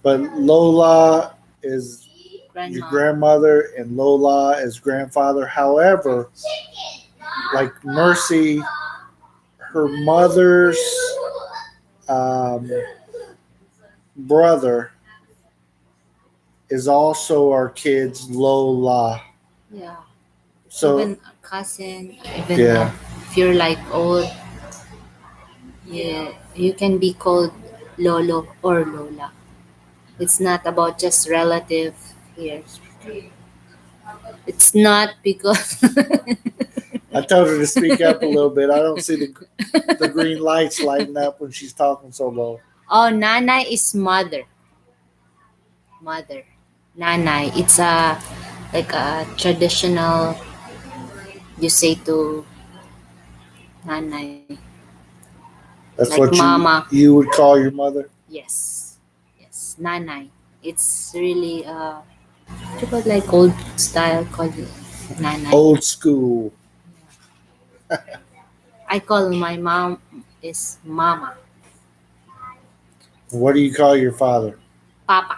but Lola is your grandma. grandmother, and Lola is grandfather. However, like Mercy, her mother's um, brother is also our kid's Lola. Yeah. So Even a cousin, even yeah, if you're like old, yeah, you can be called Lolo or Lola. It's not about just relative here. It's not because I told her to speak up a little bit. I don't see the green lights lighting up when she's talking so low. oh, Nanay is mother. Mother. Nanay. It's a like a traditional you say to Nanay. That's Like what mama. you would call your mother. Yes. Yes. Nanay. It's really what you call like old style called Nanay. Old school. I call my mom is mama. What do you call your father? Papa.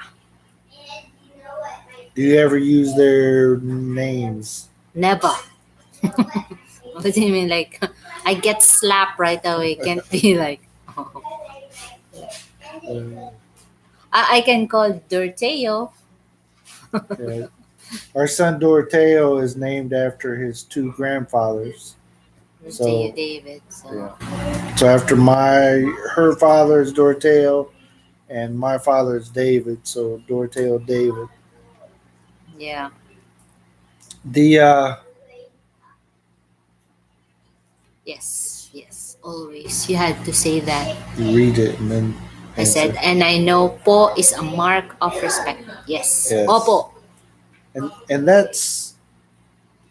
Do you ever use their names? Never. What do you mean? Like, I get slapped right away. Can't be like, oh. Uh, I can call Dorteo. yeah. Our son Doroteo is named after his two grandfathers. Dorteo So David. So, yeah. So after her father is Doroteo, and my father is David. So Doroteo David. yeah. The Yes, yes, always. You had to say that. You read it and then I said, answer. and I know po is a mark of respect. Yes. Yes. Opo. And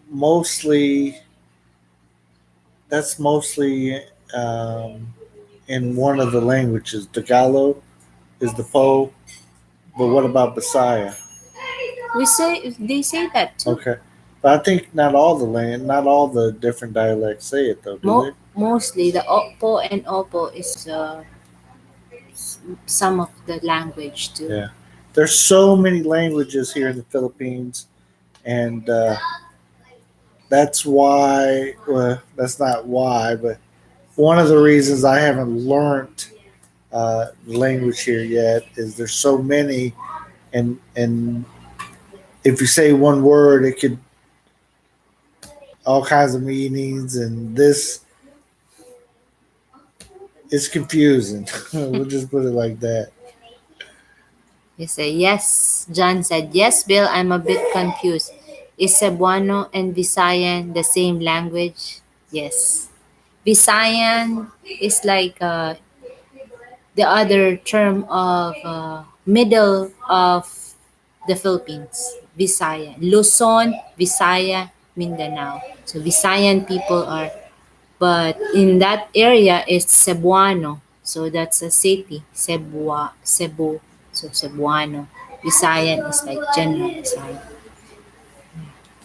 mostly that's mostly um, in one of the languages. Tagalog is the po, but what about Bisaya? They say that too. Okay, but I think not all the different dialects say it though, do they? Mostly the opo and opo is some of the language too. Yeah, there's so many languages here in the Philippines, and that's why. Well, that's not why, but one of the reasons I haven't learned language here yet is there's so many, and if you say one word, it could all kinds of meanings, and this is confusing. We'll just put it like that. You say yes. John said yes. Bill, I'm a bit confused. Is Cebuano and Visayan the same language? Yes. Visayan is like the other term of middle of the Philippines. Visayan. Luzon, Visaya, Mindanao. So Visayan people are, but in that area it's Cebuano. So that's a city. Cebu. So Cebuano. Visayan is like general Visayan.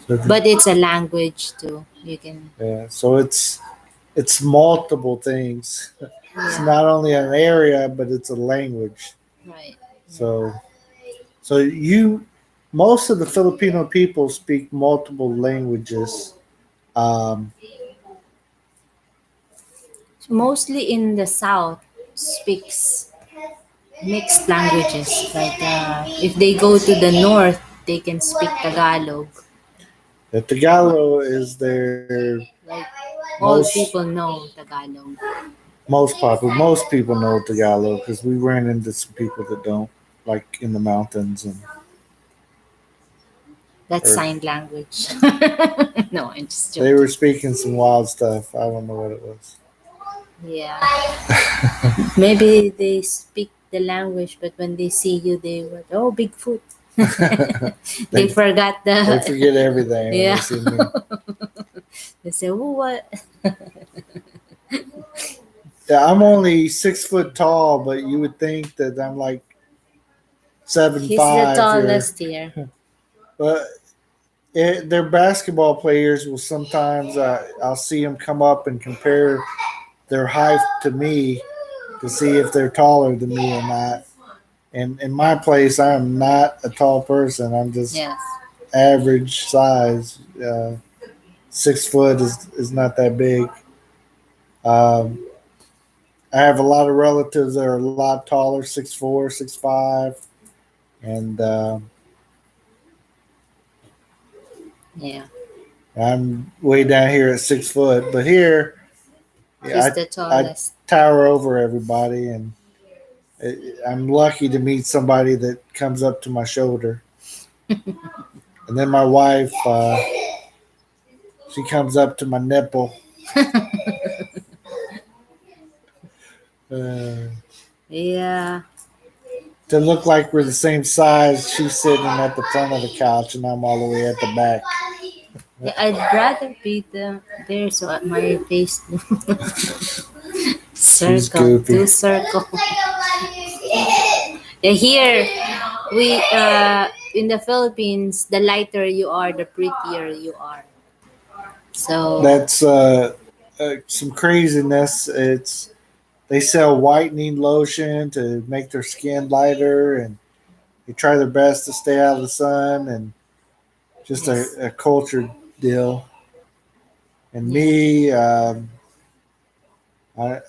So, But it's a language too. You can, yeah, so it's multiple things. It's yeah, not only an area, but it's a language. right. So so most of the Filipino people speak multiple languages. Um, Mostly in the south speaks mixed languages. Like if they go to the north, they can speak Tagalog. the Tagalog is their Like all most people know Tagalog. most popular. Most people know Tagalog because we ran into some people that don't, like in the mountains and That's or sign language. No, I'm just they were joking. speaking some wild stuff. I don't know what it was. Yeah. Maybe they speak the language, but when they see you, they were, oh, Bigfoot. They they forgot they the. forget everything when they Yeah. see me. They say, oh, what? Yeah, I'm only 6 foot tall, but you would think that I'm like seven He's the five here. tallest here. But their basketball players will sometimes I'll see them come up and compare their height to me to see if they're taller than me or not. And in my place, I am not a tall person. I'm just Yes. average size. 6 foot is not that big. Um, I have a lot of relatives that are a lot taller, 6'4", 6'5", and Yeah. I'm way down here at 6 foot. But here, He's yeah, the I tallest. tower over everybody, and I'm lucky to meet somebody that comes up to my shoulder. And then my wife, she comes up to my nipple. Uh, Yeah. to look like we're the same size, she's sitting at the front of the couch, and I'm all the way at the back. Yeah, I'd rather be there so my face She's circle, goofy. do circle. Yeah, here we in the Philippines, the lighter you are, the prettier you are. So That's some craziness. They sell whitening lotion to make their skin lighter, and they try their best to stay out of the sun, and just yes, a culture deal. And yeah, me, I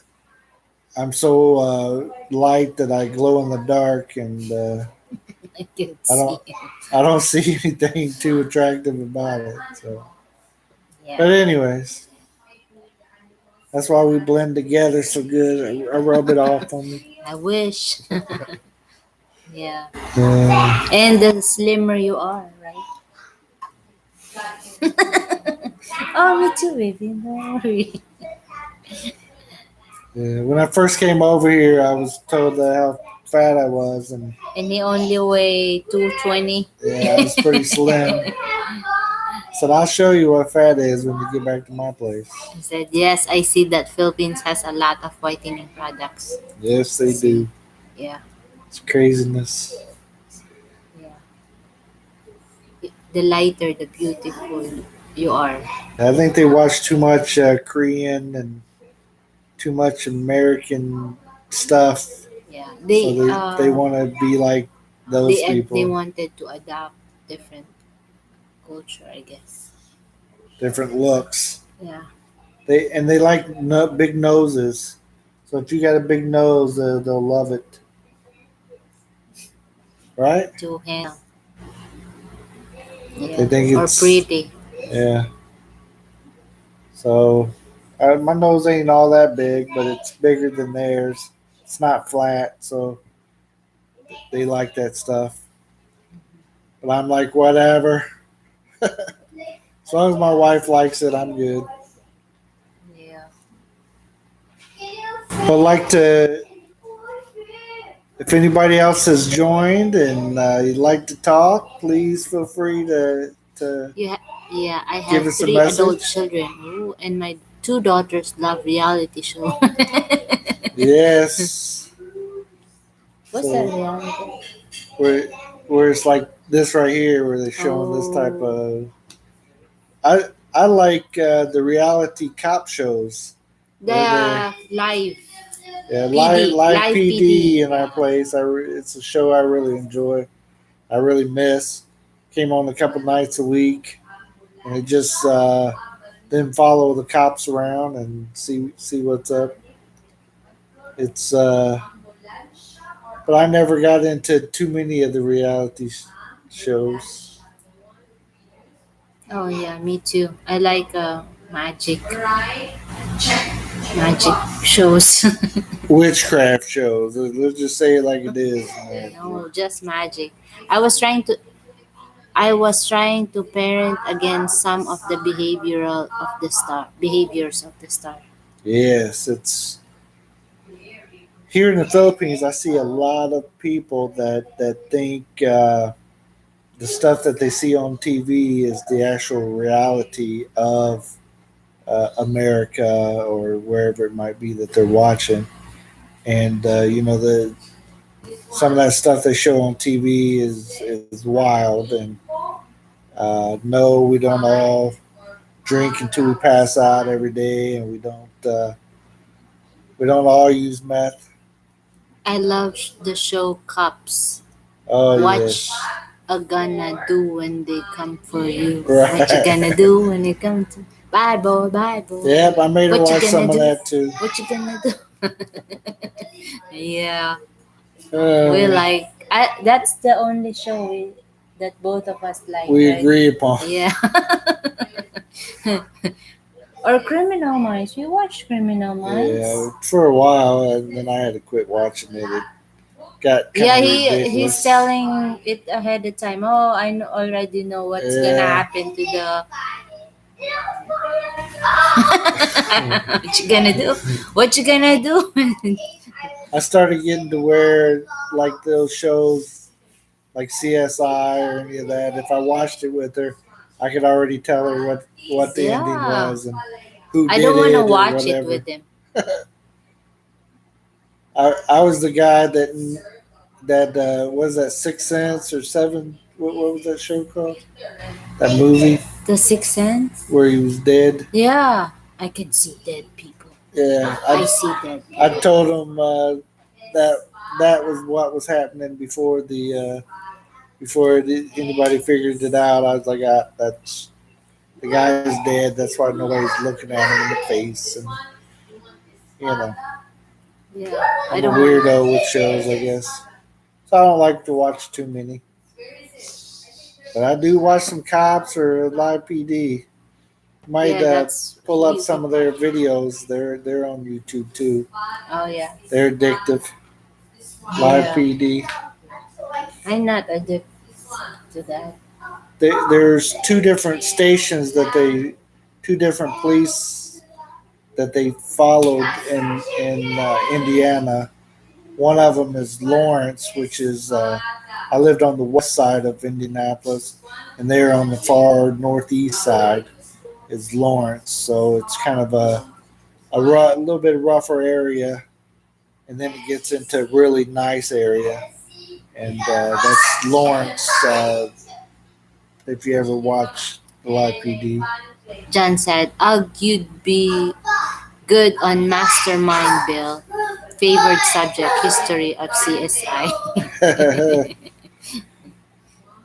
I'm so light that I glow in the dark, and I can I see don't it. I don't see anything too attractive about it. So, Yeah, but anyways, that's why we blend together so good. I rub it off on me. I wish. Yeah, Yeah. and the slimmer you are, right? Oh, me too, baby. No worry. Yeah, when I first came over here, I was told that how fat I was, and And he only weighed 220. yeah, I was pretty slim. Said I'll show you what fat is when you get back to my place. He said, yes, I see that Philippines has a lot of whitening products. Yes, they do. Yeah, It's craziness. yeah. The lighter, the beautiful you are. I think they watch too much Korean and too much American stuff, Yeah, so they want to be like those they people. wanted to adopt different culture, I guess. Different looks. Yeah. They like big noses. So if you got a big nose, they'll love it, right? To handle. They Yeah. think Or it's pretty. yeah. So my nose ain't all that big, but it's bigger than theirs. It's not flat, so they like that stuff. But I'm like, whatever. As long as my wife likes it, I'm good. Yeah. But like to, if anybody else has joined and you'd like to talk, please feel free to Yeah, I give have us a 3 adult message. children. Ooh, and my 2 daughters love reality show. Yes. What's So that reality? where where it's like this right here, where they're showing this type Oh. of. I like the reality cop shows. Where they're The live yeah, PD, live live PD PD. in our place. It's a show I really enjoy. I really miss. Came on a couple nights a week, and it just then follow the cops around and see what's up. It's but I never got into too many of the reality shows. Oh yeah, me too. I like magic shows. Witchcraft shows. Let's just say it like it is. No, just magic. I was trying to I was trying to parent against some of the behaviors of the star. Yes, it's here in the Philippines. I see a lot of people that think the stuff that they see on TV is the actual reality of America or wherever it might be that they're watching. And the some of that stuff they show on TV is wild. And no, we don't all drink until we pass out every day, and we don't all use meth. I love the show Cops. Oh What yes, a gonna do when they come for you? right. What you gonna do when they come to bad boy, bad boy? Yep, I made her What you watch some gonna of do? that too. What you gonna do? Yeah, we Uh, like. That's the only show that both of us like. we Right? agree upon. Yeah. Or Criminal Minds. We watched Criminal Minds. Yeah, for a while, and then I had to quit watching it. It got kind Yeah, of he's ridiculous. telling it ahead of time. Oh, already know what's gonna Yeah. happen to the. What you gonna do? What you gonna do? I started getting to where like those shows like CSI or any of that. If I watched it with her, I could already tell her what the ending Yeah. was and who I did don't want it to or watch it whatever. with him. I was the guy that was that Sixth Sense or Seven. What was that show called? That movie The Sixth Sense. where he was dead. Yeah, I can see dead people. Yeah, I see dead. I told him that was what was happening before anybody figured it out. I was like, that's the guy's dead. That's why nobody's looking at him in the face, and you know, Yeah, I I'm a don't. weirdo with shows, I guess. So I don't like to watch too many, but I do watch some cops or live PD. Might Yeah, that's pull up you- some of their videos. They're on YouTube too. Oh yeah. They're addictive. Live Yeah. PD. I'm not addicted to that. There's two different stations two different police that they followed in Indiana. One of them is Lawrence, which is I lived on the west side of Indianapolis, and they're on the far northeast side is Lawrence. So it's kind of a little bit rougher area, and then it gets into a really nice area, and that's Lawrence. If you ever watch the live PD. John said, you'd be good on Mastermind, Bill. Favorite subject, history of CSI.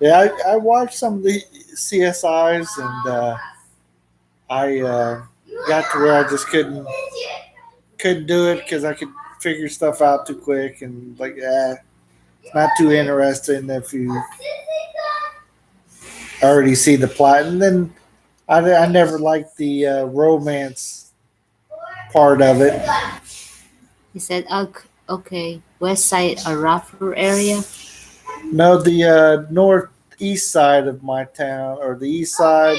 Yeah, I watched some of the CSIs, and I got to where I just couldn't do it because I could figure stuff out too quick, and like it's not too interesting if you already see the plot. And then I never liked the romance part of it. He said, okay, west side, a rougher area. No, the northeast side of my town, or the east side,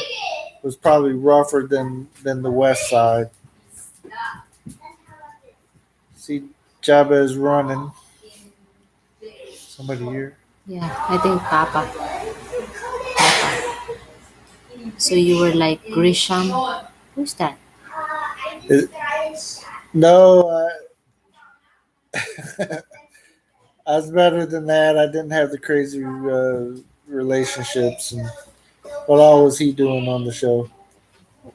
was probably rougher than the west side. See, Jabba is running. Somebody here? Yeah, I think Papa. So you were like Grisham. Who's that? No, I was better than that. I didn't have the crazy relationships. And what all was he doing on the show?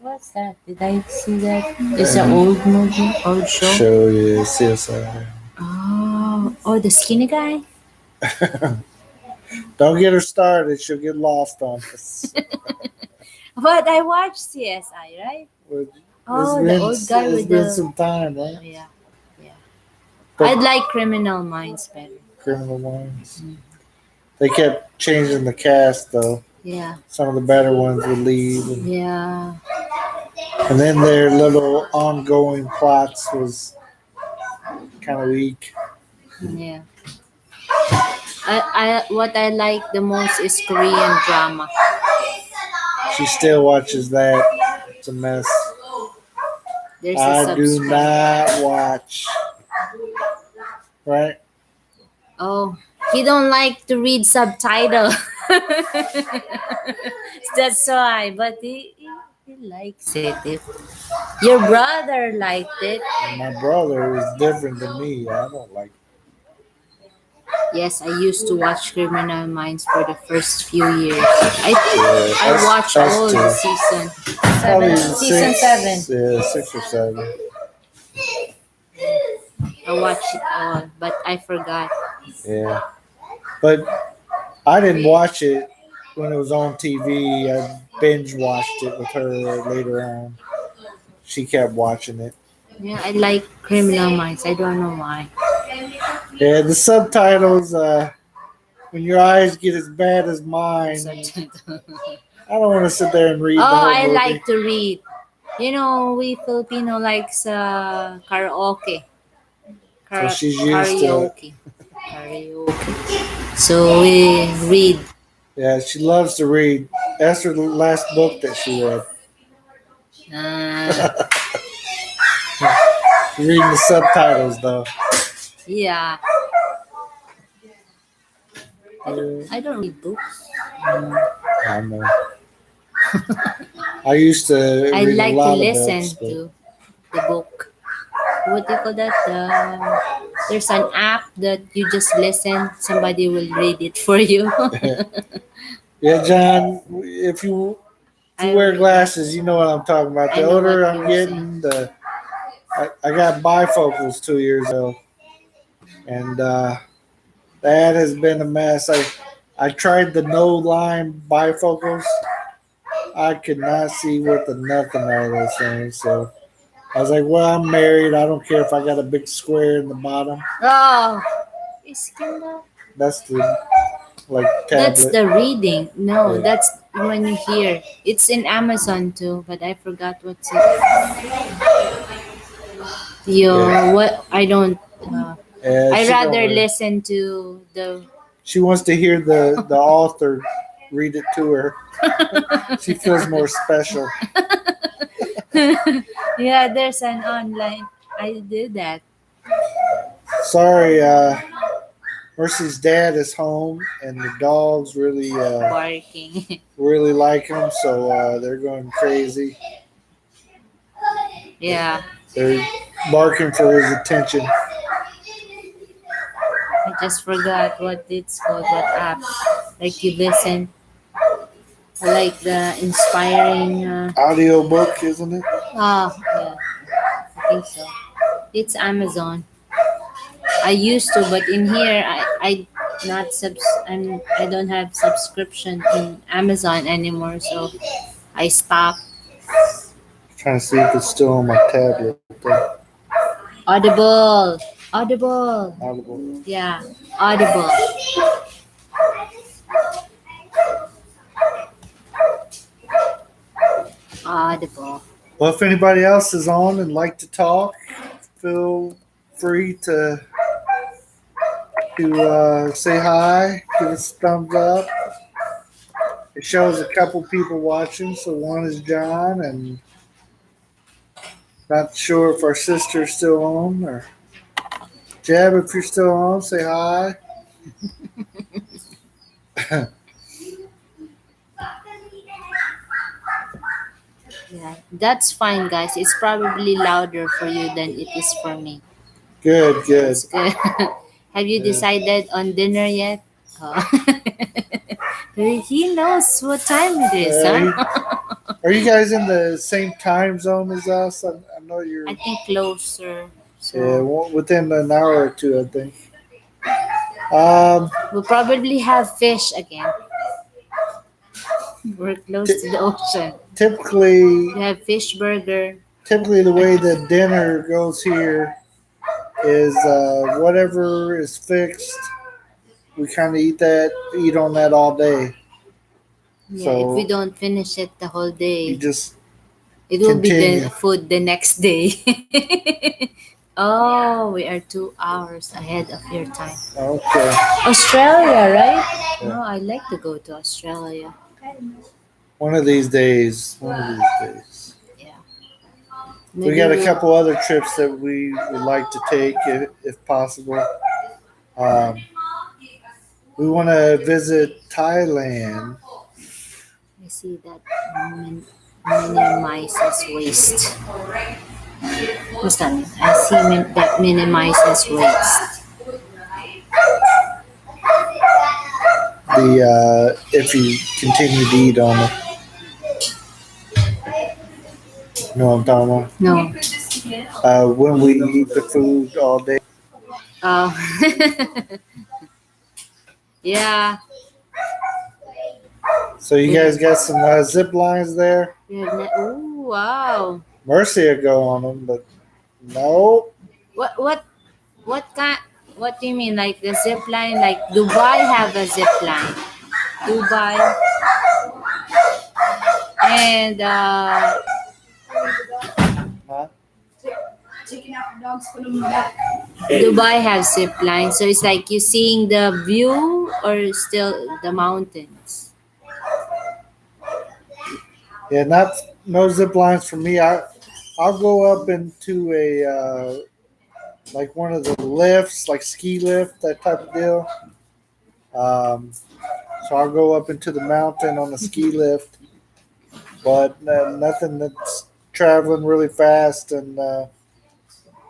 What's that? Did I see that? It's an old movie, old show. Show, yeah, CSI. Oh, the skinny guy. Don't get her started; she'll get lost on us. But I watched CSI, right? Oh, the old guy with It's been the. some time, right? Yeah, yeah. But I'd like Criminal Minds better. Criminal Minds. They kept changing the cast, though. Yeah, Some of the better ones would leave, yeah. and then their little ongoing plots was kind of weak. Yeah. What I like the most is Korean drama. She still watches that. It's a mess. There's I a do subscribe. not watch. Right? Oh, he don't like to read subtitle. That's why. But he likes it. Your brother liked it. My brother is different than me. I don't like. Yes, I used to watch Criminal Minds for the first few years. I watched all the season. Season 7. Yeah, 6 or 7. I watched it all, but I forgot. Yeah. But I didn't watch it when it was on TV. I binge watched it with her later on. She kept watching it. Yeah, I like Criminal Minds. I don't know why. Yeah, the subtitles, when your eyes get as bad as mine, I don't want to sit there and read the whole I movie. like to read. You know, we Filipino likes karaoke. So she's used to it. Karaoke. So we read. Yeah, she loves to read. That's her last book that she read. Reading the subtitles, though. Yeah. I don't read books. I know. I used to I read like a lot to of listen books, but to the book. What do you call that? There's an app that you just listen. Somebody will read it for you. yeah, John, if you wear glasses, you know what I'm talking about. The older I'm getting, I got bifocals 2 years ago, and that has been a mess. I tried the no line bifocals. I could not see worth of nothing out of those things. So I was like, well, I'm married. I don't care if I got a big square in the bottom. Oh, is Kindle? That's the tablet. That's the reading. No, that's when you hear. It's in Amazon too, but I forgot what's it. What I don't. I rather listen to the. She wants to hear the author read it to her. She feels more special. Yeah, there's an online. I did that. Sorry, Mercy's dad is home, and the dogs Barking. really like him, so they're going crazy. Yeah. They're barking for his attention. I just forgot what it's called, what app. Like you listen, like the inspiring. Audio book, isn't it? Yeah, I think so. It's Amazon. I used to, but in here, I not subs. I don't have subscription in Amazon anymore, so I stopped. Trying to see if it's still on my tablet. Audible, Audible. Audible. Yeah, Audible. Audible. Well, if anybody else is on and like to talk, feel free to say hi, give us a thumbs up. It shows a couple people watching, so one is John, and not sure if our sister's still on or Jeb. If you're still on, say hi. Yeah, that's fine, guys. It's probably louder for you than it is for me. Good, good. That's good. Have you decided on dinner yet? Oh. He knows what time it is, huh? Are you guys in the same time zone as us? I know you're. I think closer. So Yeah, within an hour or two, I think. Um, we'll probably have fish again. We're close to the ocean. typically, We have fish burger. typically the way the dinner goes here is whatever is fixed. We kind of eat on that all day. Yeah, So if we don't finish it the whole you day, just it will be continue. the food the next day. Oh, we are 2 hours ahead of your time. Okay. Australia, right? Yeah. No, I'd like to go to Australia. One of these days. One of these days. Yeah. We got a couple other trips that we would like to take if possible. We want to visit Thailand. I see that minimizes waste. What's that? I see that minimizes waste. If you continue to eat on it. You know what I'm talking about? No. When we eat the food all day. Oh. Yeah. So you guys got some zip lines there? Oh, wow. Mercy will go on them, but no. What kind? What do you mean? Like the zip line? Like Dubai have a zip line. Dubai and Huh? Taking out the dogs, put them back. Dubai have zip line. So it's like you seeing the view or still the mountains. Yeah, no zip lines for me. I'll go up into a like one of the lifts, like ski lift, that type of deal. So I'll go up into the mountain on a ski lift, but nothing that's traveling really fast, and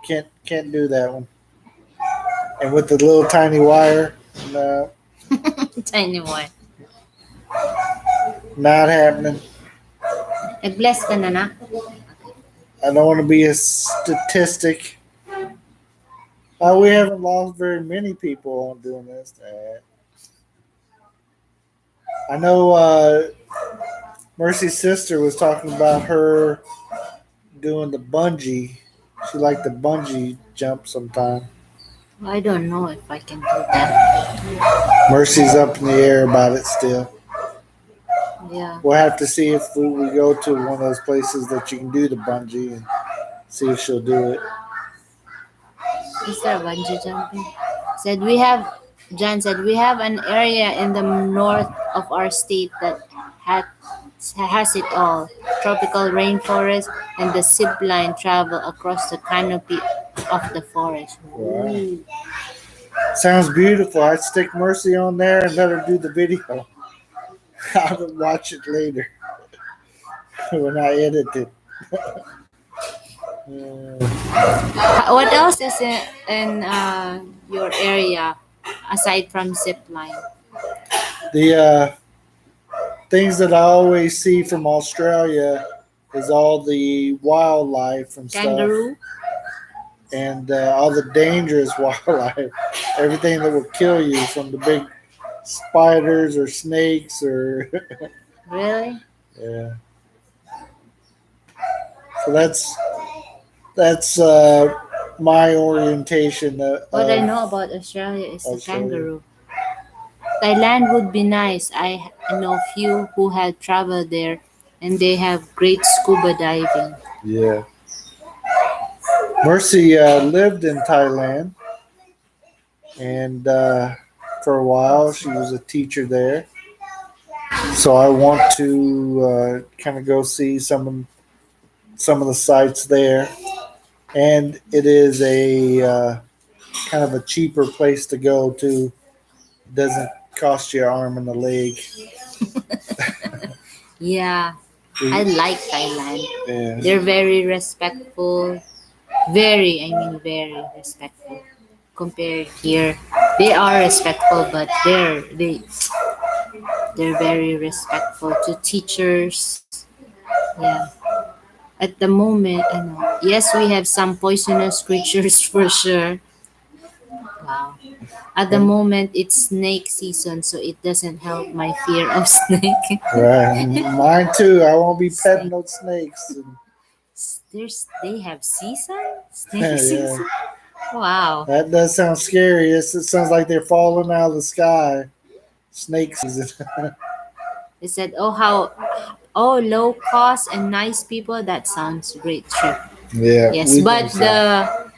can't do that one. And with the little tiny wire, no, Tiny one. not happening. Nag-bless ka na na? I don't want to be a statistic. We haven't lost very many people on doing this. I know Mercy's sister was talking about her doing the bungee. She liked the bungee jump sometime. I don't know if I can do that. Mercy's up in the air about it still. Yeah. We'll have to see if we go to one of those places that you can do the bungee and see if she'll do it. Is there bungee jumping? John said we have an area in the north of our state that has it all: tropical rainforest and the zip line travel across the canopy of the forest. Wow. Ooh. Sounds beautiful. I'd stick Mercy on there and let her do the video. I'll watch it later when I edit it. What else is in your area aside from zip line? The things that I always see from Australia is all the wildlife and stuff, Kangaroo? and all the dangerous wildlife, everything that will kill you, from the big spiders or snakes or Really? yeah. So that's my orientation What I of know about Australia is the Australia. kangaroo. Thailand would be nice. I know few who had traveled there, and they have great scuba diving. Yeah. Mercy lived in Thailand, and for a while she was a teacher there. So I want to kind of go see some of the sites there, and it is a kind of a cheaper place to go to. It doesn't cost you an arm and a leg. Yeah, I like Thailand. Yeah. They're very respectful. Very respectful. Compared here, they are respectful, but they're very respectful to teachers. Yeah. At the moment, I know. Yes, we have some poisonous creatures for sure. Wow. At the moment, it's snake season, so it doesn't help my fear of snake. Right. Mine too. I won't be petting those snakes. They have season? Snake Yeah. season? Wow. That does sound scary. It sounds like they're falling out of the sky. Snake season. They said, low cost and nice people. That sounds great trip. Yeah. Yes, we but think so.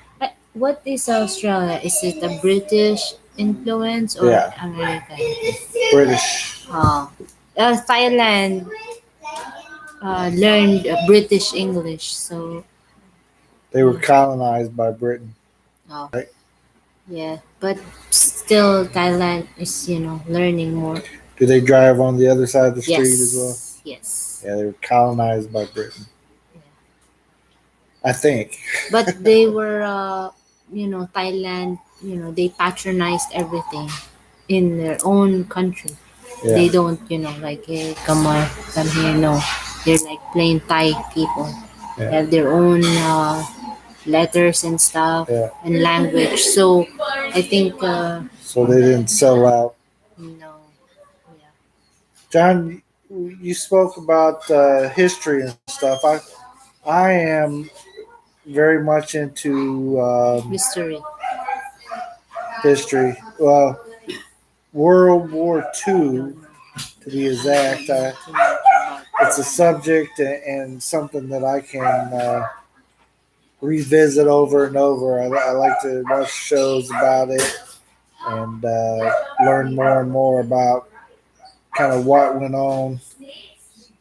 what is Australia? Is it a British influence or Yeah. American? British. Oh, Thailand learned British English, so They were colonized by Britain. oh, Right. yeah. But still, Thailand is learning more. Do they drive on the other side of the street as well? Yes. Yeah, they were colonized by Britain. I think. But they were, Thailand. They patronized everything in their own country. Yeah. They don't, like, hey, come on, come here. No, they're like plain Thai people. They Yeah. have their own letters and stuff Yeah. and language. So I think, So they didn't sell out. no, yeah. John, you spoke about history and stuff. I am very much into Mystery. history. Well, World War II, to be exact. It's a subject and something that I can revisit over and over. I like to watch shows about it and learn more and more about kind of what went on,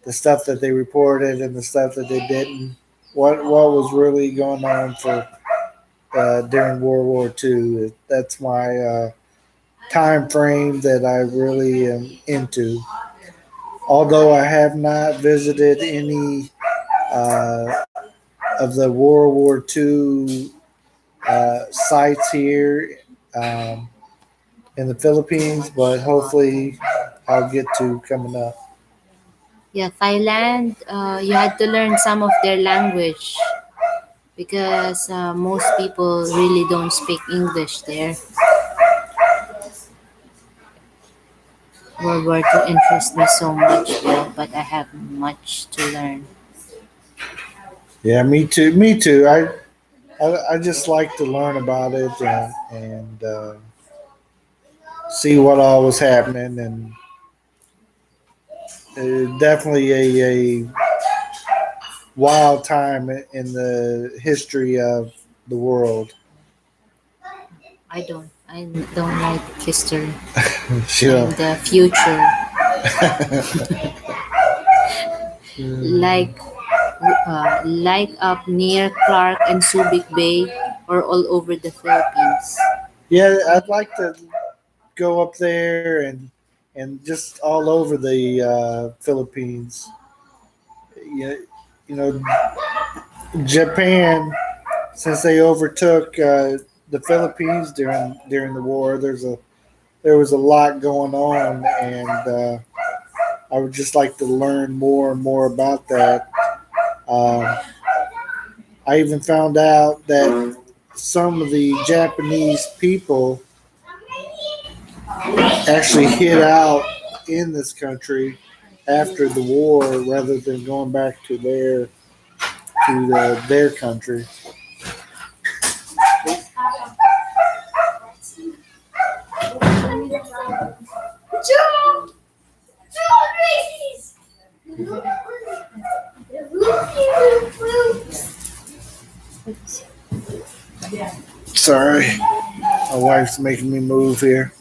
the stuff that they reported and the stuff that they didn't. What was really going on for during World War II? That's my time frame that I really am into. Although I have not visited any of the World War II sites here in the Philippines, but hopefully I'll get to coming up. Yeah, Thailand, you had to learn some of their language because most people really don't speak English there. World War II interests me so much, but I have much to learn. Yeah, me too. Me too. I just like to learn about it and see what all was happening, and definitely a wild time in the history of the world. I don't like history Sure. and the future. like like up near Clark and Subic Bay, or all over the Philippines. Yeah, I'd like to go up there and just all over the Philippines. You, you know, Japan, since they overtook the Philippines during the war, there was a lot going on, and I would just like to learn more and more about that. Um, I even found out that some of the Japanese people actually hid out in this country after the war rather than going back to their country. Sorry, my wife's making me move here.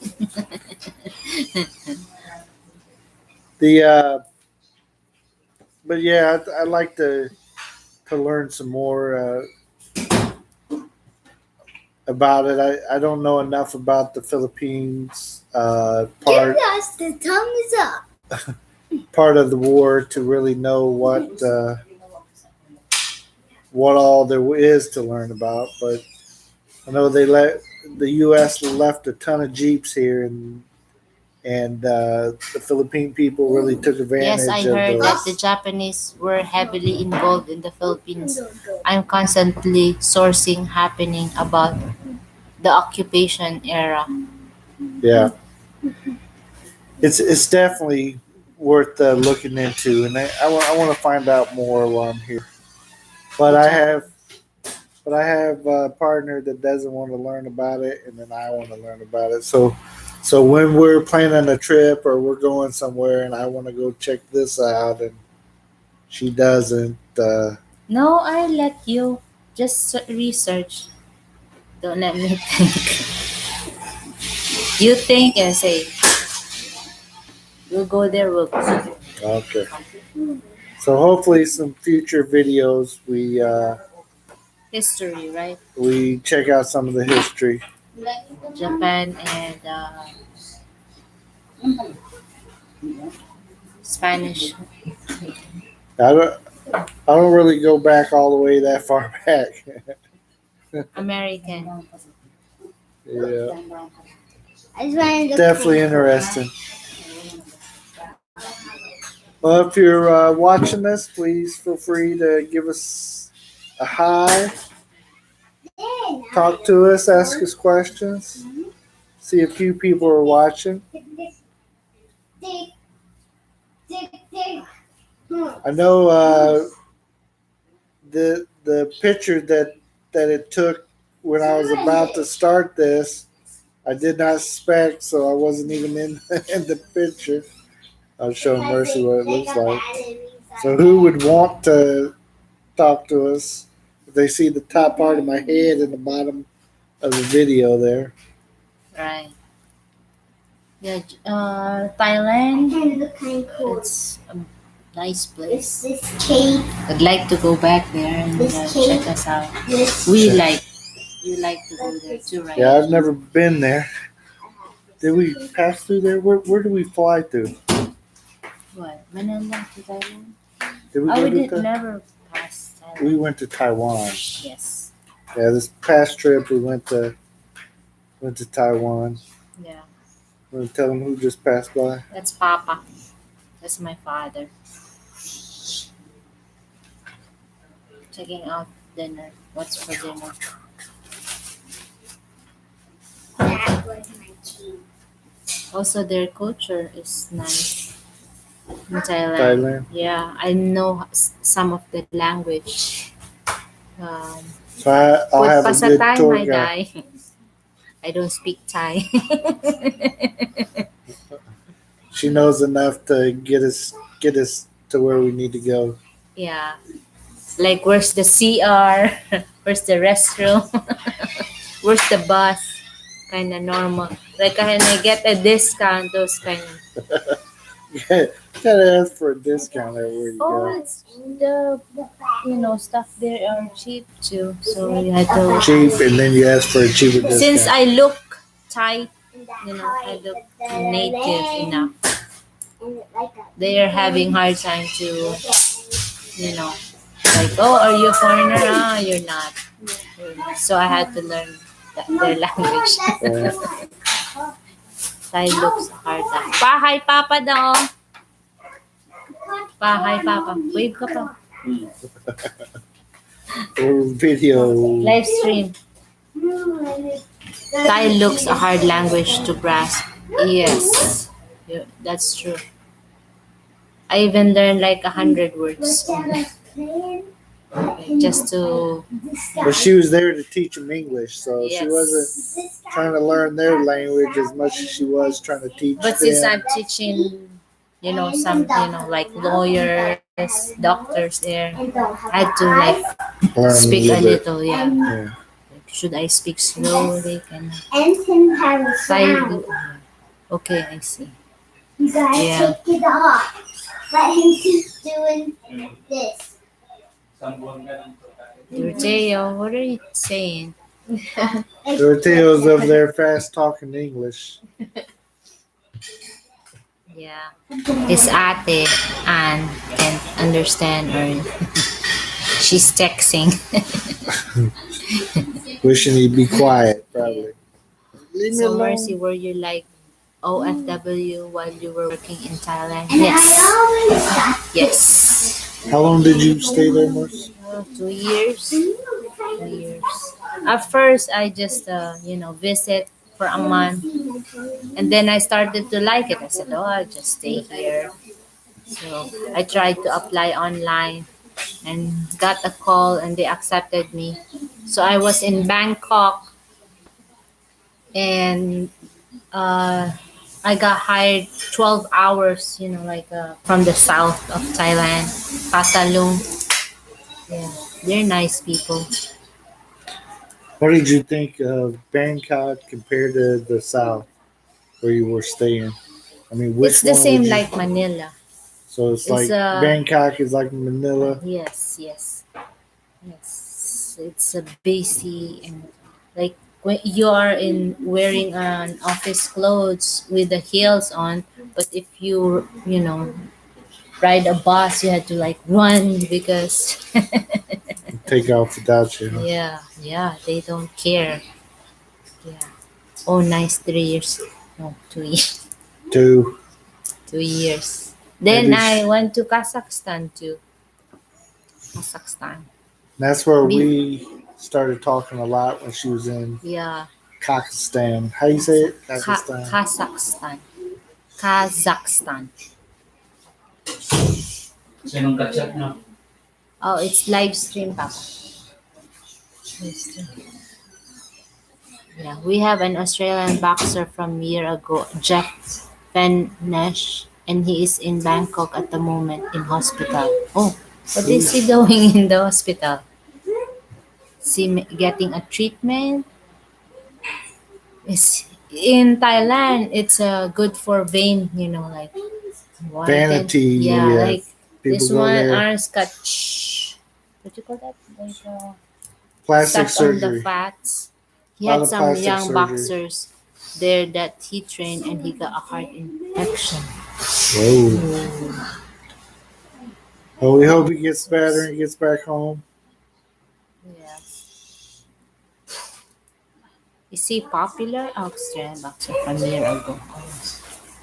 The but yeah, I'd like to learn some more about it. I don't know enough about the Philippines Give us the thumbs up. part of the war to really know what all there is to learn about. But I know the U.S. left a ton of jeeps here, and the Philippine people really took Yes, I advantage of heard that the those. Japanese were heavily involved in the Philippines. I'm constantly sourcing happening about the occupation era. Yeah, it's definitely worth looking into, and I want to find out more while I'm here. But I have but I have a partner that doesn't want to learn about it, and then I want to learn about it. So when we're planning a trip or we're going somewhere, and I want to go check this out, and she doesn't. No, I let you just research. Don't let me think. You think and say, we'll go there, we'll go. Okay. So hopefully, some future videos History, right? we check out some of the history. Japan and Spanish. I don't really go back all the way that far back. American. Yeah, I just wanted to definitely interesting. Well, if you're watching this, please feel free to give us a hi, talk to us, ask us questions. See a few people are watching. I know the picture that it took when I was about to start this, I did not expect, so I wasn't even in in the picture. I'll show Mercy what it looks like. So who would want to talk to us if they see the top part of my head and the bottom of the video there? Right. Yeah, Thailand. look kind of cool. It's a nice place. This cake. I'd like to go back there and check us out. This. You like to go there too, right? Yeah, I've never been there. Did we pass through there? Where did we fly to? What? Manila to Thailand? Did we Oh, go we to did never pass Thailand. We went to Taiwan. Yes. Yeah, this past trip we went to Taiwan. Yeah. Want to tell them who just passed by? That's Papa. That's my father. Checking out dinner. What's for dinner? That was my cake. Also, their culture is nice in Thailand. Thailand. Yeah, I know some of the language. So I'll have a good Pasatay, tour my guide. guy. I don't speak Thai. She knows enough to get us to where we need to go. Yeah. Like, where's the CR? Where's the restroom? Where's the bus? Kind of normal. Like, can I get a discount? Those kind of. Yeah, gotta ask for a discount everywhere you Oh, go. it's the stuff there are cheap too. So you had to. Cheap, and then you ask for a cheaper discount. Since I look Thai, I look native enough. They are having hard time to, like, oh, are you a foreigner? Ah, you're not. So I had to learn their language. Thai looks hard. Pa, hi, Papa daw. Pa, hi, Papa. Wave ka pa. Or video. Live stream. Thai looks a hard language to grasp. Yes, yeah, that's true. I even learned like 100 words just to. But she was there to teach them English, so she wasn't Yes. trying to learn their language as much as she was trying to teach But since them. I'm teaching, some, like lawyers, doctors there, I had to like Learn speak a little bit. little, yeah. Yeah. Should I speak slowly? Can And him have a Thai? frown. Okay, I see. You gotta Yeah. take it off. Let him keep doing this. Doroteo, what are you saying? Doroteo's over there fast talking English. Yeah. His ate and can't understand or she's texting. Wishing he'd be quiet, probably. Leave me So alone. Mercy, were you like OFW while you were working in Thailand? And Yes. I always got Yes. How long did you stay there, Mercy? 2 years. 2 years. At first, I just visit for a month, and then I started to like it. I said, "Oh, I'll just stay here." So I tried to apply online, and got a call, and they accepted me. So I was in Bangkok, and I got hired 12 hours. From the south of Thailand, Talalog. Yeah, they're nice people. What did you think of Bangkok compared to the South where you were staying? I mean, which It's the one same would you? like Manila. So it's like It's Bangkok is like Manila. yes, yes, yes. It's a busy and like when you are in wearing an office clothes with the heels on, but if you ride a bus, you had to like run because Take off without you. yeah, they don't care. Yeah. Oh, nice, 3 years. No, 2 years. 2. 2 years. Then Maybe I went to Kazakhstan too. Kazakhstan. That's where Be- we started talking a lot when she was in Yeah. Kazakhstan. How you say it? Kazakhstan. Kazakhstan. Kazakhstan. Sinong katsak na? Oh, it's live stream, Papa. Live stream. Yeah, we have an Australian boxer from year ago, Jeff Van Nash, and he is in Bangkok at the moment in hospital. Oh, what is he doing in the hospital? Is he getting a treatment? Is in Thailand? It's good for vein, like Vanity. Yeah, like People this go one there. arms got what you call that? Like Plastic stuck on the surgery. fats. He Lot had of some plastic young surgery. boxers there that he trained and he got a heart infection. Whoa. Well, we hope he gets better and gets back home. Yeah. Is he popular? Australian boxer from a year ago.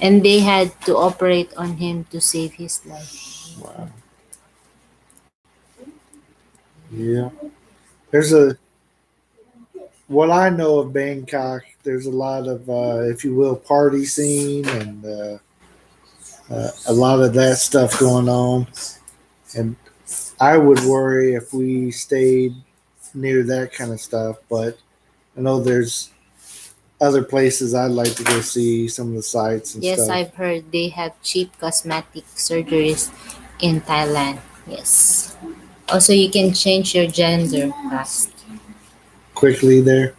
And they had to operate on him to save his life. Wow. Yeah. There's what I know of Bangkok, there's a lot of, if you will, party scene and a lot of that stuff going on. And I would worry if we stayed near that kind of stuff, but I know there's other places I'd like to go see, some of the sites and Yes, stuff. I've heard they have cheap cosmetic surgeries in Thailand. Yes. Also, you can change your gender fast. Quickly there.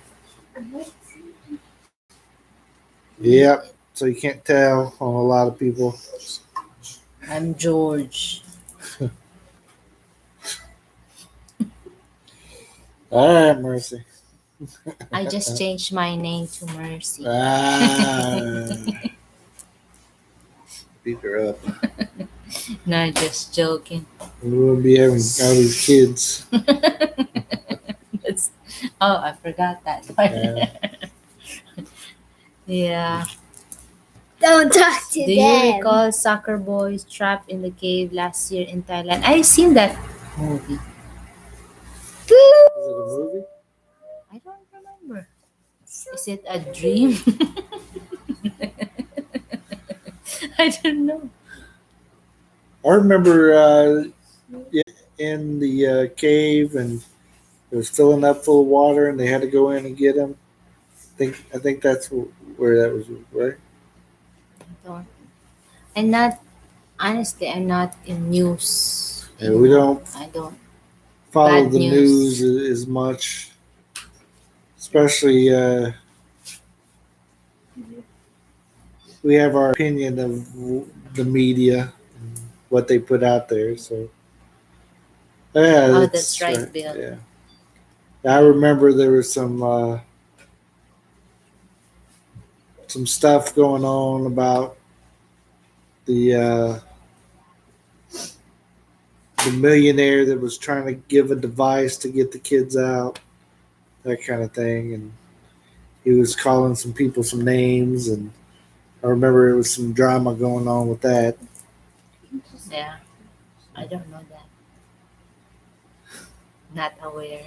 Yep. So you can't tell on a lot of people. I'm George. All right, Mercy. I just changed my name to Mercy. Beat her up. No, just joking. We wouldn't be having all these kids. That's, oh, I forgot that. Yeah. Yeah. Don't talk to Do them. you recall Soccer Boys trapped in the cave last year in Thailand? I've seen that movie. Is it a movie? I don't remember. Is it a dream? I don't know. I remember in the cave and it was filling up full of water and they had to go in and get him. I think that's where that was, right? I don't. I'm not. Honestly, I'm not in news. Yeah, we don't I don't. follow Bad the news. news as much, especially we have our opinion of the media and what they put out there. So yeah, Oh, that's right, Bill. Yeah, I remember there was some stuff going on about the millionaire that was trying to give a device to get the kids out, that kind of thing, and he was calling some people some names, and I remember there was some drama going on with that. Yeah, I don't know that. Not aware.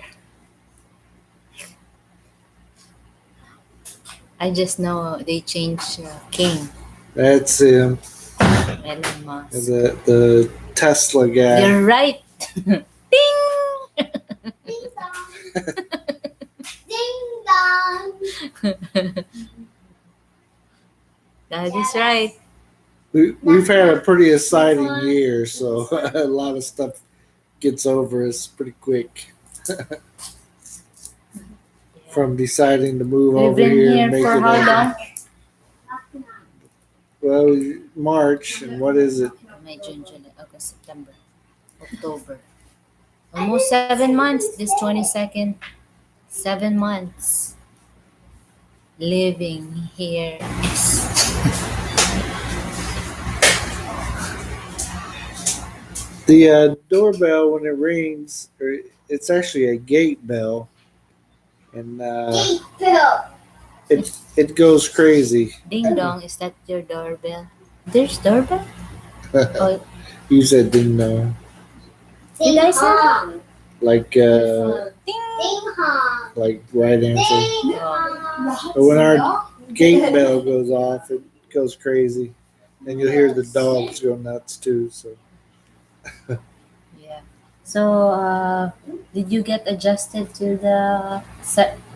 I just know they changed king, That's him, Elon Musk. the Tesla guy. You're right. Ding! Ding dong. Ding dong. That is right. We've had a pretty exciting year, so a lot of stuff gets over us pretty quick. From deciding to move We've over been here here and make for it how long? well, March, and what is it? May, June, July, August, September, October. Almost 7 months. This 22nd. 7 months. Living here. The doorbell, when it rings, it's actually a gate bell, and Bill. it goes crazy. Ding dong, is that your doorbell? There's doorbell? Oh, You said ding dong, Ding Did I say hong. like ding. Ding hong. like right answer. Ding Oh, hong. But when our gate bell goes off, it goes crazy, and you'll hear the dogs go nuts too. So yeah. So, did you get adjusted to the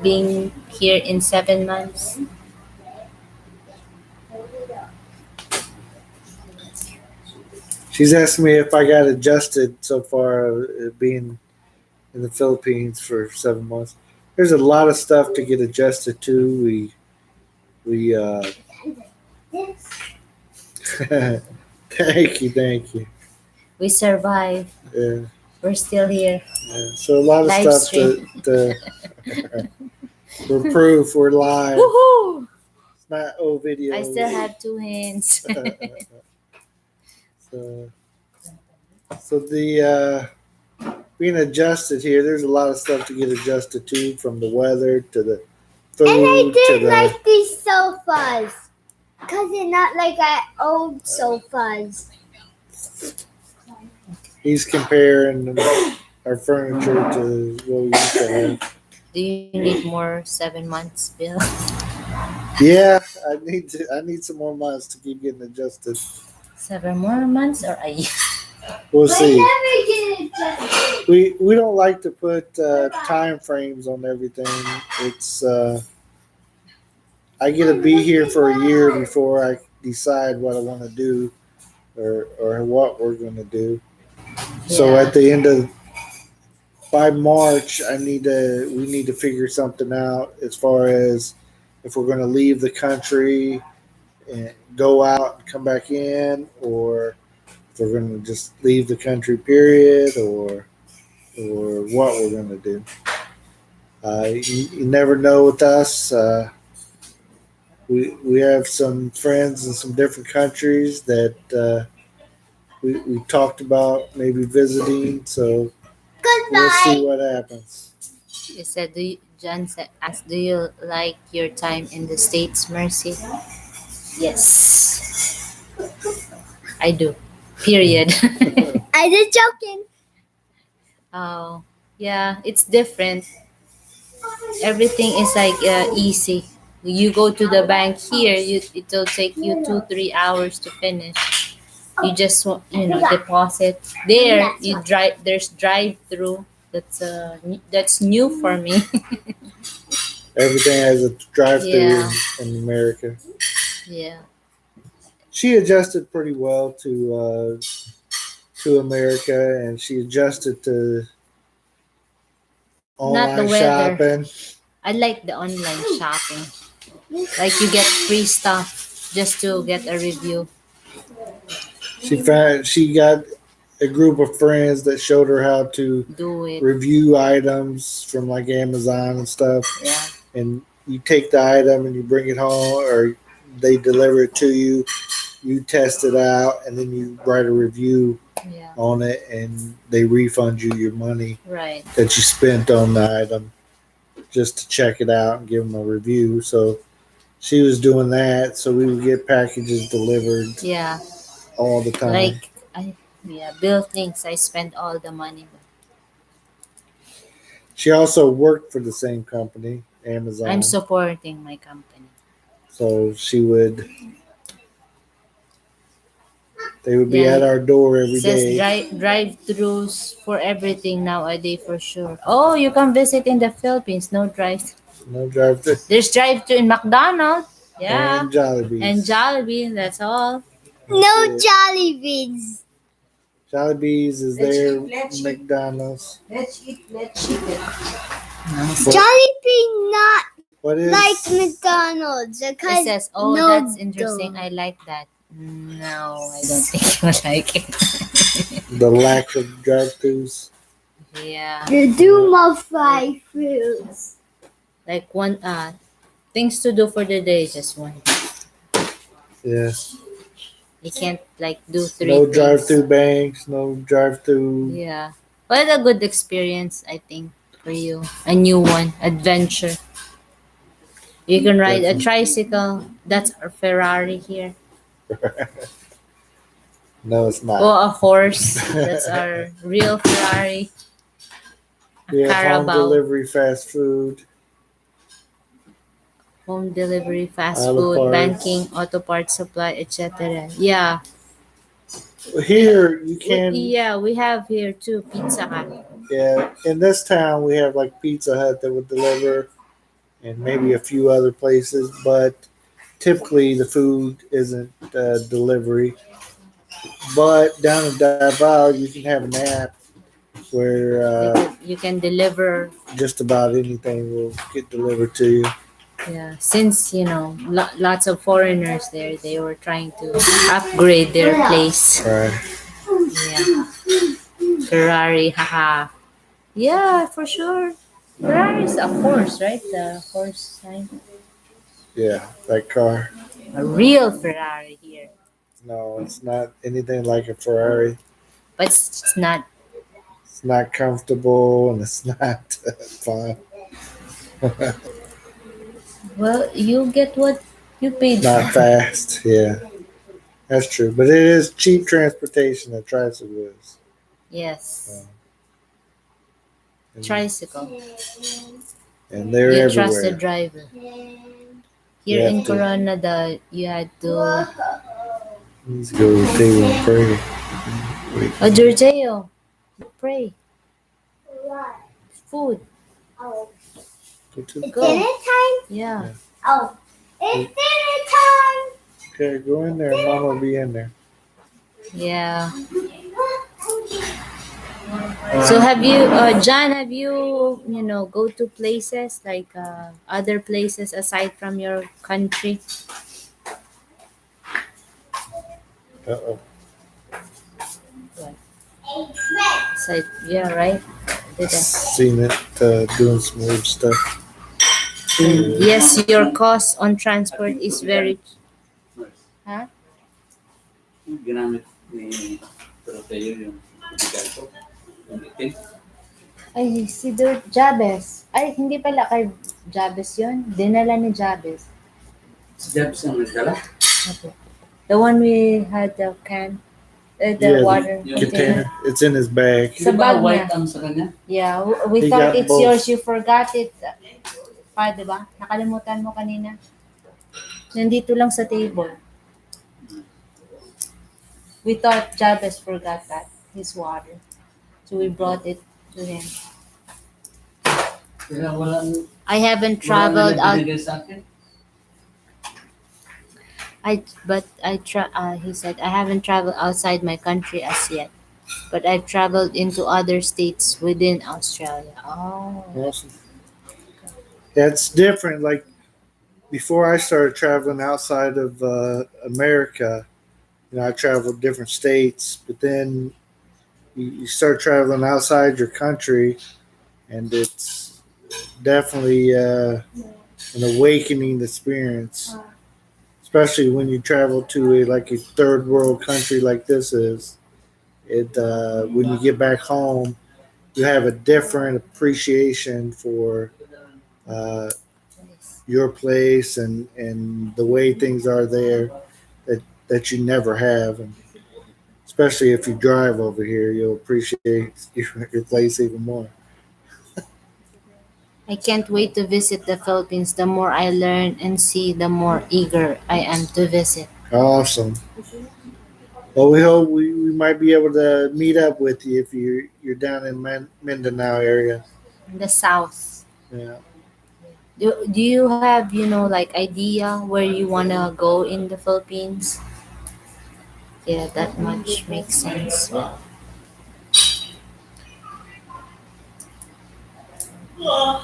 being here in 7 months? she's asking me if I got adjusted so far, being in the Philippines for 7 months. There's a lot of stuff to get adjusted to. We thank you. We survived. Yeah, We're still here. yeah. So a lot of Live stuff to we're proof we're live. Woohoo! It's not old video. I still have 2 hands. So the being adjusted here, there's a lot of stuff to get adjusted to, from the weather to the food And I to did the like these sofas. Because they're not like our old sofas. he's comparing our furniture to what we used to have. Do you need more 7 months, Bill? Yeah, I need some more months to keep getting adjusted. 7 more months or a year? We'll see. I never get adjusted. We don't like to put time frames on everything. It's I get to be here for a year before I decide what I want to do or what we're going to do. So Yeah. at the end of by March, we need to figure something out as far as if we're going to leave the country and go out and come back in, or if we're going to just leave the country, period, or what we're going to do. You never know with us. We have some friends in some different countries that we talked about maybe visiting. So we'll see Goodbye. what happens. You said, asked, do you like your time in the States, Mercy? Yes, I do. Period. I just joking. Oh, yeah, it's different. Everything is like easy. You go to the bank here, it'll take you 2-3 hours to finish. You just deposit there. You drive. There's drive through. That's new for me. Everything has a drive-through Yeah. in America. Yeah. She adjusted pretty well to America, and she adjusted to Not the online weather. shopping. I like the online shopping. Like you get free stuff just to get a review. She got a group of friends that showed her how to Do it. review items from like Amazon and stuff. Yeah. And you take the item and you bring it home, or they deliver it to you. You test it out, and then you write a review Yeah. on it, and they refund you your money Right. that you spent on the item just to check it out and give them a review. So she was doing that, so we would get packages delivered Yeah. all the time. Like bill things. I spend all the money. She also worked for the same company, Amazon. I'm supporting my company. So they would be Yeah. at our door every Says day. drive-throughs for everything nowadays for sure. Oh, you can visit in the Philippines. No drive. No drive-through. There's drive-thru in McDonald's. Yeah. And Jollibees. And Jollibee. That's all. No it. Jollibees. Jollibees is Let's their eat, let's eat. McDonald's. Let's eat it. Jollibee not What is like McDonald's It because says, oh, no that's interesting. dough. I like that. No, I don't think you like it. the lack of drive-throughs? Yeah. The doom of fried fruits. Like one things to do for the day, just one. Yeah. You can't like do three No things. drive-through banks. No drive-through. Yeah. But a good experience, I think, for you. A new one. Adventure. You can ride a tricycle. That's a Ferrari here. No, it's not. Or a horse. That's our real Ferrari. We have home Carabao. delivery, fast food. Home delivery, fast Auto food, parts. banking, auto parts supply, etc. Yeah. Here you can. Yeah, we have here too, Pizza Hut. Yeah, in this town we have like Pizza Hut that would deliver, and maybe a few other places, but typically the food isn't delivery. But down in Davao, you can have an app where You can deliver. just about anything will get delivered to you. Yeah, since lots of foreigners there, they were trying to upgrade their place. Right. Yeah, Ferrari, haha. Yeah, for sure. Ferrari is a horse, right? The horse sign. Yeah, that car. A real Ferrari here, No, it's not anything like a Ferrari. but it's not. It's not comfortable and it's not fun. Well, you get what you paid Not for. fast. Yeah, that's true. But it is cheap transportation that tricycle is. Yes, And, tricycle. and they're You everywhere. trust the driver. Here You in have to. Coronadal, you had to. Let's go to the table and pray. Oh, Giorgio, pray. Food. Oh. Go to the- Go. Dinner time? Yeah. Oh. It's dinner time! Okay, go in there. Mama will be in there. Yeah. So have you, John? Have you, go to places like other places aside from your country? So, yeah, right? Did I? Seen it doing some weird stuff. Yes, your cost on transport is very. Huh? Ginamit ni Proteyo yung medical ko. Yung itim. Ay, si Jabez. Ay, hindi pala kay Jabez yun. Dinala ni Jabez. Si Jabs ang nagdala. Okay. The one we had the can, the Yeah, water yung Container. container. It's in his bag. Sa Di ba bag white niya. ang sa kanya? Yeah, we He thought got it's both. yours. You forgot it. Pa, diba? Nakalimutan mo kanina. Nandito lang sa table. We thought Jabez forgot that, his water. So we brought it to him. Kaya wala I haven't wala traveled na out. binigay sa akin. He said, I haven't traveled outside my country as yet. But I've traveled into other states within Australia. Oh. Awesome. That's different. Like before I started traveling outside of America, I traveled different states, but then you start traveling outside your country, and it's definitely an awakening experience, especially when you travel to a third world country like this is. It when you get back home, you have a different appreciation for uh, your place and the way things are there that you never have. And especially if you drive over here, you'll appreciate your place even more. I can't wait to visit the Philippines. The more I learn and see, the more eager I am to visit. Awesome. Well, we hope we might be able to meet up with you if you're down in Mindanao area. In the south. Yeah. Do you have, like idea where you wanna go in the Philippines? Yeah, that much makes sense.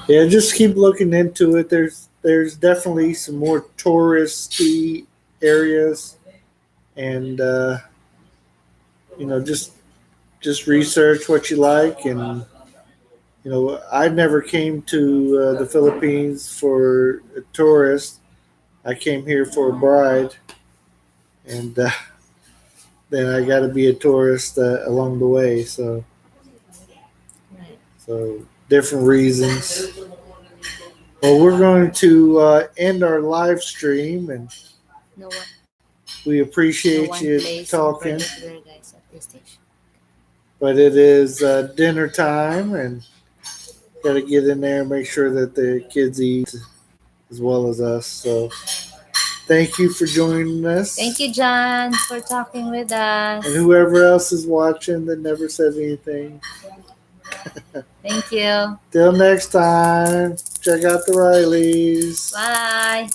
Yeah, just keep looking into it. There's definitely some more touristy areas, and just research what you like. And I never came to the Philippines for a tourist. I came here for a bride, and then I got to be a tourist along the way. Right. So different reasons. Well, we're going to end our live stream, and No one, we no appreciate one you place in talking. particular, guys, at this station. But it is dinner time, and got to get in there and make sure that the kids eat as well as us. So thank you for joining us. Thank you, John, for talking with us. And whoever else is watching that never said anything. Thank you. Till next time, check out the Rileys. Bye.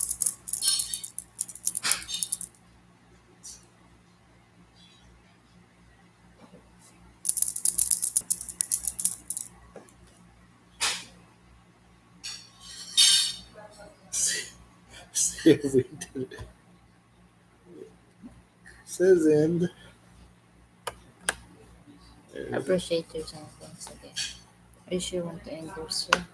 See if we did it. Says end. Appreciate your time. Thanks again. Are you sure you want to end yours, sir?